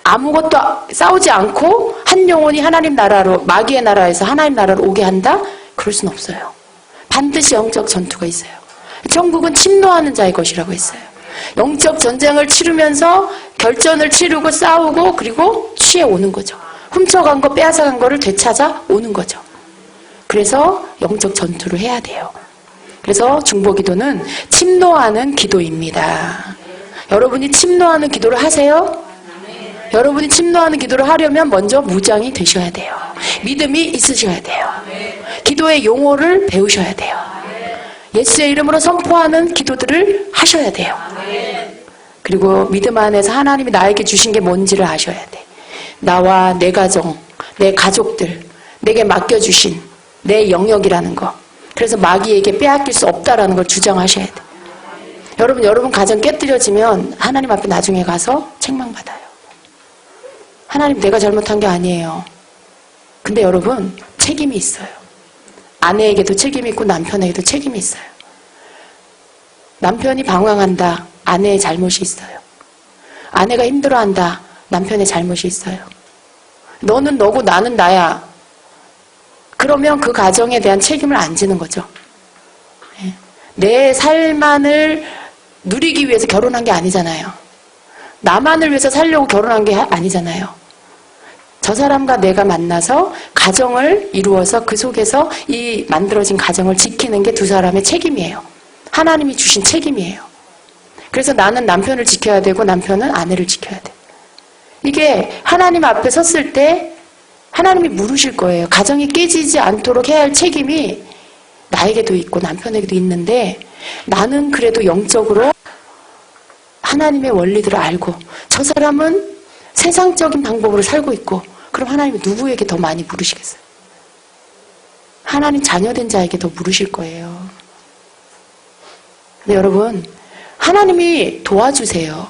아무것도 싸우지 않고 한 영혼이 하나님 나라로, 마귀의 나라에서 하나님 나라로 오게 한다? 그럴 수는 없어요. 반드시 영적 전투가 있어요. 천국은 침노하는 자의 것이라고 했어요. 영적 전쟁을 치르면서 결전을 치르고 싸우고 그리고 취해 오는 거죠. 훔쳐간 거, 빼앗아간 거를 되찾아 오는 거죠. 그래서 영적 전투를 해야 돼요. 그래서 중보기도는 침노하는 기도입니다. 여러분이 침노하는 기도를 하세요? 여러분이 침노하는 기도를 하려면 먼저 무장이 되셔야 돼요. 믿음이 있으셔야 돼요. 기도의 용어를 배우셔야 돼요. 예수의 이름으로 선포하는 기도들을 하셔야 돼요. 그리고 믿음 안에서 하나님이 나에게 주신 게 뭔지를 아셔야 돼. 나와 내 가정, 내 가족들, 내게 맡겨주신 내 영역이라는 거. 그래서 마귀에게 빼앗길 수 없다라는 걸 주장하셔야 돼. 여러분 가정 깨뜨려지면 하나님 앞에 나중에 가서 책망받아요. 하나님, 내가 잘못한 게 아니에요. 근데 여러분, 책임이 있어요. 아내에게도 책임이 있고 남편에게도 책임이 있어요. 남편이 방황한다. 아내의 잘못이 있어요. 아내가 힘들어한다. 남편의 잘못이 있어요. 너는 너고 나는 나야. 그러면 그 가정에 대한 책임을 안 지는 거죠. 내 삶만을 누리기 위해서 결혼한 게 아니잖아요. 나만을 위해서 살려고 결혼한 게 아니잖아요. 저 사람과 내가 만나서 가정을 이루어서 그 속에서 이 만들어진 가정을 지키는 게 두 사람의 책임이에요. 하나님이 주신 책임이에요. 그래서 나는 남편을 지켜야 되고 남편은 아내를 지켜야 돼. 이게 하나님 앞에 섰을 때 하나님이 물으실 거예요. 가정이 깨지지 않도록 해야 할 책임이 나에게도 있고 남편에게도 있는데 나는 그래도 영적으로 하나님의 원리들을 알고 저 사람은 세상적인 방법으로 살고 있고 그럼 하나님이 누구에게 더 많이 물으시겠어요? 하나님 자녀된 자에게 더 물으실 거예요. 근데 여러분, 하나님이 도와주세요.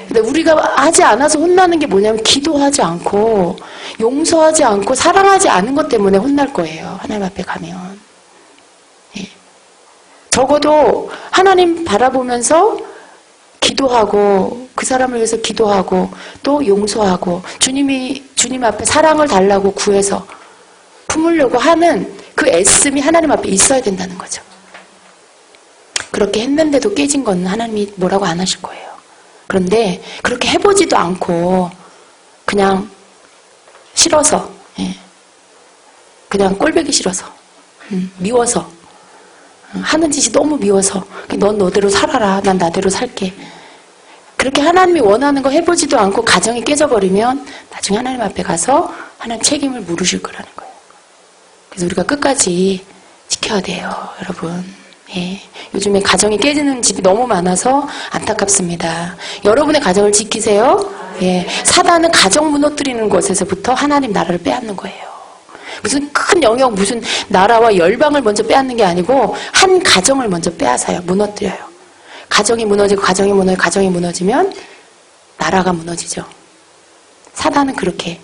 근데 우리가 하지 않아서 혼나는 게 뭐냐면 기도하지 않고 용서하지 않고 사랑하지 않은 것 때문에 혼날 거예요. 하나님 앞에 가면. 적어도 하나님 바라보면서 기도하고 그 사람을 위해서 기도하고 또 용서하고 주님 앞에 사랑을 달라고 구해서 품으려고 하는 그 애씀이 하나님 앞에 있어야 된다는 거죠. 그렇게 했는데도 깨진 건 하나님이 뭐라고 안 하실 거예요. 그런데 그렇게 해보지도 않고 그냥 싫어서 그냥 꼴보기 싫어서 미워서 하는 짓이 너무 미워서 넌 너대로 살아라. 난 나대로 살게. 그렇게 하나님이 원하는 거 해보지도 않고 가정이 깨져버리면 나중에 하나님 앞에 가서 하나님 책임을 물으실 거라는 거예요. 그래서 우리가 끝까지 지켜야 돼요. 여러분. 요즘에 가정이 깨지는 집이 너무 많아서 안타깝습니다. 여러분의 가정을 지키세요. 사단은 가정 무너뜨리는 것에서부터 하나님 나라를 빼앗는 거예요. 무슨 큰 영역, 무슨 나라와 열방을 먼저 빼앗는 게 아니고 한 가정을 먼저 빼앗아요. 무너뜨려요. 가정이 무너지고 가정이 무너지면 나라가 무너지죠. 사단은 그렇게.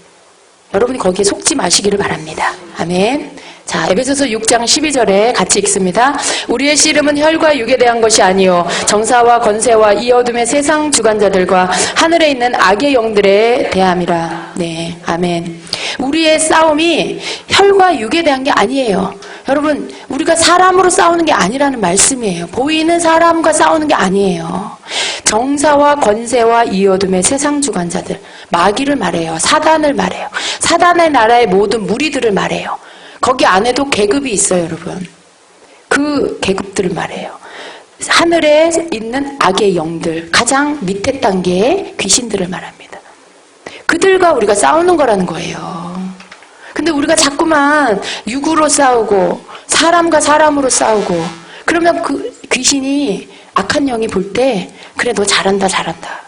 여러분이 거기에 속지 마시기를 바랍니다. 아멘. 자, 에베소서 6장 12절에 같이 읽습니다. 우리의 씨름은 혈과 육에 대한 것이 아니요 정사와 권세와 이 어둠의 세상 주관자들과 하늘에 있는 악의 영들에 대함이라. 네, 아멘. 우리의 싸움이 혈과 육에 대한 게 아니에요. 여러분, 우리가 사람으로 싸우는 게 아니라는 말씀이에요. 보이는 사람과 싸우는 게 아니에요. 정사와 권세와 이 어둠의 세상 주관자들, 마귀를 말해요. 사단을 말해요. 사단의 나라의 모든 무리들을 말해요. 거기 안에도 계급이 있어요, 여러분. 그 계급들을 말해요. 하늘에 있는 악의 영들, 가장 밑에 단계의 귀신들을 말합니다. 그들과 우리가 싸우는 거라는 거예요. 근데 우리가 자꾸만 육으로 싸우고 사람과 사람으로 싸우고 그러면 그 귀신이 악한 영이 볼 때 그래 너 잘한다 잘한다.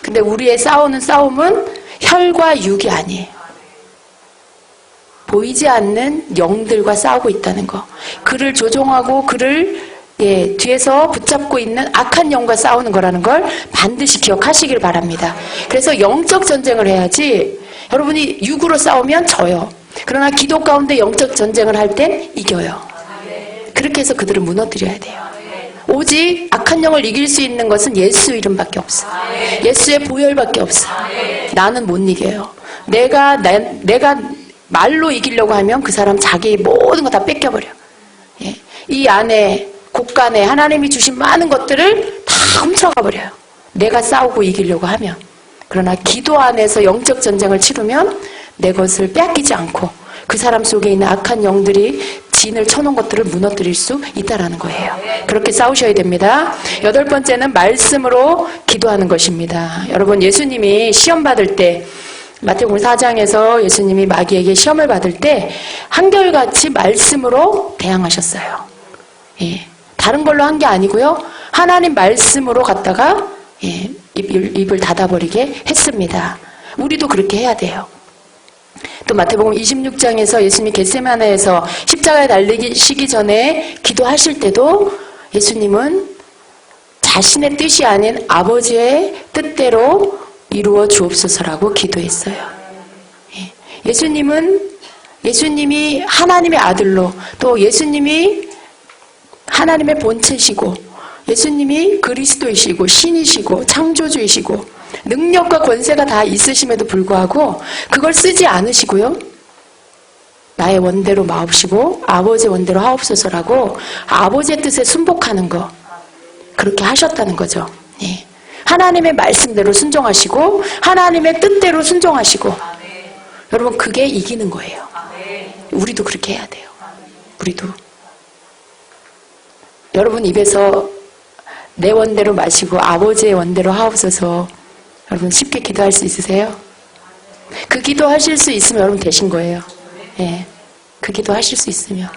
근데 우리의 싸우는 싸움은 혈과 육이 아니에요. 보이지 않는 영들과 싸우고 있다는 거. 그를 조종하고 그를 뒤에서 붙잡고 있는 악한 영과 싸우는 거라는 걸 반드시 기억하시길 바랍니다. 그래서 영적 전쟁을 해야지 여러분이 육으로 싸우면 져요. 그러나 기도 가운데 영적 전쟁을 할 땐 이겨요. 그렇게 해서 그들을 무너뜨려야 돼요. 오직 악한 영을 이길 수 있는 것은 예수 이름밖에 없어. 예수의 보혈밖에 없어. 나는 못 이겨요. 내가 말로 이기려고 하면 그 사람 자기 모든 거 다 뺏겨버려. 예. 이 안에 곳간에 하나님이 주신 많은 것들을 다 훔쳐가 버려요. 내가 싸우고 이기려고 하면. 그러나 기도 안에서 영적 전쟁을 치르면 내 것을 빼앗기지 않고 그 사람 속에 있는 악한 영들이 진을 쳐놓은 것들을 무너뜨릴 수 있다라는 거예요. 그렇게 싸우셔야 됩니다. 8번째는 말씀으로 기도하는 것입니다. 여러분, 예수님이 시험 받을 때 마태복음 4장에서 예수님이 마귀에게 시험을 받을 때 한결같이 말씀으로 대항하셨어요. 예, 다른 걸로 한 게 아니고요. 하나님 말씀으로 갔다가 입을 닫아버리게 했습니다. 우리도 그렇게 해야 돼요. 또 마태복음 26장에서 예수님이 겟세마네에서 십자가에 달리시기 전에 기도하실 때도 예수님은 자신의 뜻이 아닌 아버지의 뜻대로 이루어 주옵소서라고 기도했어요. 예수님이 하나님의 아들로 또 예수님이 하나님의 본체시고 예수님이 그리스도이시고 신이시고 창조주이시고 능력과 권세가 다 있으심에도 불구하고 그걸 쓰지 않으시고요. 나의 원대로 마옵시고 아버지의 원대로 하옵소서라고 아버지의 뜻에 순복하는 거 그렇게 하셨다는 거죠. 예. 하나님의 말씀대로 순종하시고 하나님의 뜻대로 순종하시고 여러분 그게 이기는 거예요. 우리도 그렇게 해야 돼요. 우리도. 여러분 입에서 내 원대로 마시고 아버지의 원대로 하옵소서 여러분 쉽게 기도할 수 있으세요? 그 기도하실 수 있으면 여러분 되신 거예요. 예, 그 기도하실 수 있으면.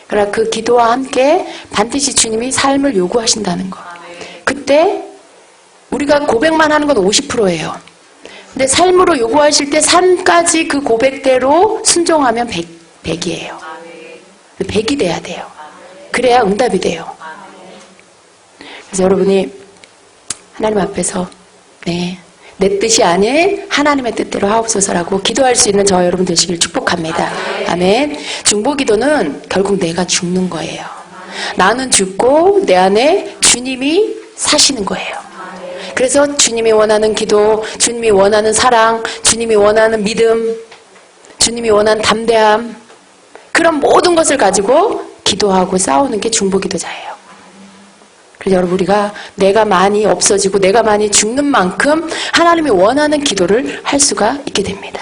그러나 그 기도와 함께 반드시 주님이 삶을 요구하신다는 거. 그때 우리가 고백만 하는 건 50%예요. 근데 삶으로 요구하실 때 삶까지 그 고백대로 순종하면 100이에요. 100이 돼야 돼요. 그래야 응답이 돼요. 그래서 여러분이 하나님 앞에서 내 뜻이 아닌 하나님의 뜻대로 하옵소서라고 기도할 수 있는 저와 여러분 되시길 축복합니다. 아멘. 중보기도는 결국 내가 죽는 거예요. 나는 죽고 내 안에 주님이 사시는 거예요. 그래서 주님이 원하는 기도, 주님이 원하는 사랑, 주님이 원하는 믿음, 주님이 원하는 담대함 그런 모든 것을 가지고 기도하고 싸우는 게 중보기도자예요. 그래서 여러분 우리가 내가 많이 없어지고 내가 많이 죽는 만큼 하나님이 원하는 기도를 할 수가 있게 됩니다.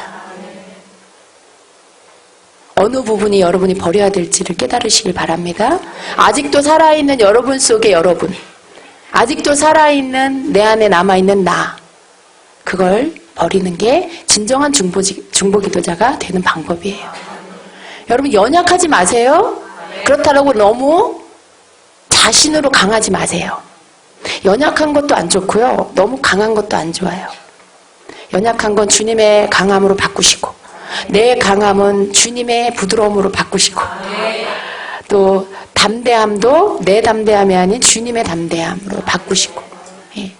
어느 부분이 여러분이 버려야 될지를 깨달으시길 바랍니다. 아직도 살아있는 여러분 속에 여러분, 아직도 살아있는 내 안에 남아있는 나, 그걸 버리는 게 진정한 중보기도자가 되는 방법이에요. 여러분 연약하지 마세요. 그렇다고 너무 자신으로 강하지 마세요. 연약한 것도 안 좋고요. 너무 강한 것도 안 좋아요. 연약한 건 주님의 강함으로 바꾸시고 내 강함은 주님의 부드러움으로 바꾸시고 또 담대함도 내 담대함이 아닌 주님의 담대함으로 바꾸시고 예.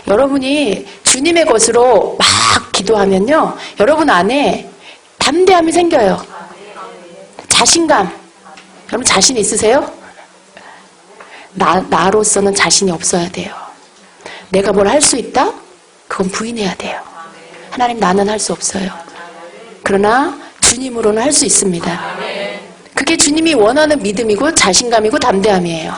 여러분이 주님의 것으로 막 기도하면요. 여러분 안에 담대함이 생겨요. 자신감. 여러분 자신 있으세요? 나로서는 자신이 없어야 돼요. 내가 뭘 할 수 있다? 그건 부인해야 돼요. 하나님 나는 할 수 없어요. 그러나 주님으로는 할 수 있습니다. 그게 주님이 원하는 믿음이고 자신감이고 담대함이에요.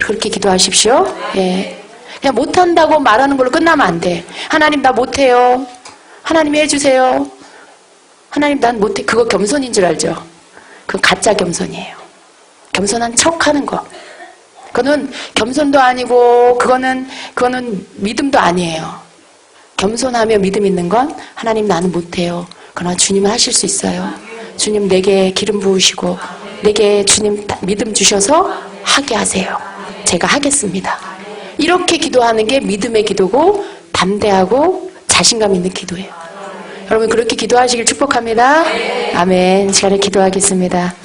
그렇게 기도하십시오. 예. 그냥 못한다고 말하는 걸로 끝나면 안 돼. 하나님 나 못해요. 하나님이 해주세요. 하나님 난 못해. 그거 겸손인 줄 알죠? 그건 가짜 겸손이에요. 겸손한 척하는 거. 그거는 겸손도 아니고 그거는 믿음도 아니에요. 겸손하며 믿음 있는 건 하나님 나는 못해요. 그러나 주님은 하실 수 있어요. 주님 내게 기름 부으시고 내게 주님 믿음 주셔서 하게 하세요. 제가 하겠습니다. 이렇게 기도하는 게 믿음의 기도고 담대하고 자신감 있는 기도예요. 여러분 그렇게 기도하시길 축복합니다. 아멘. 시간에 기도하겠습니다.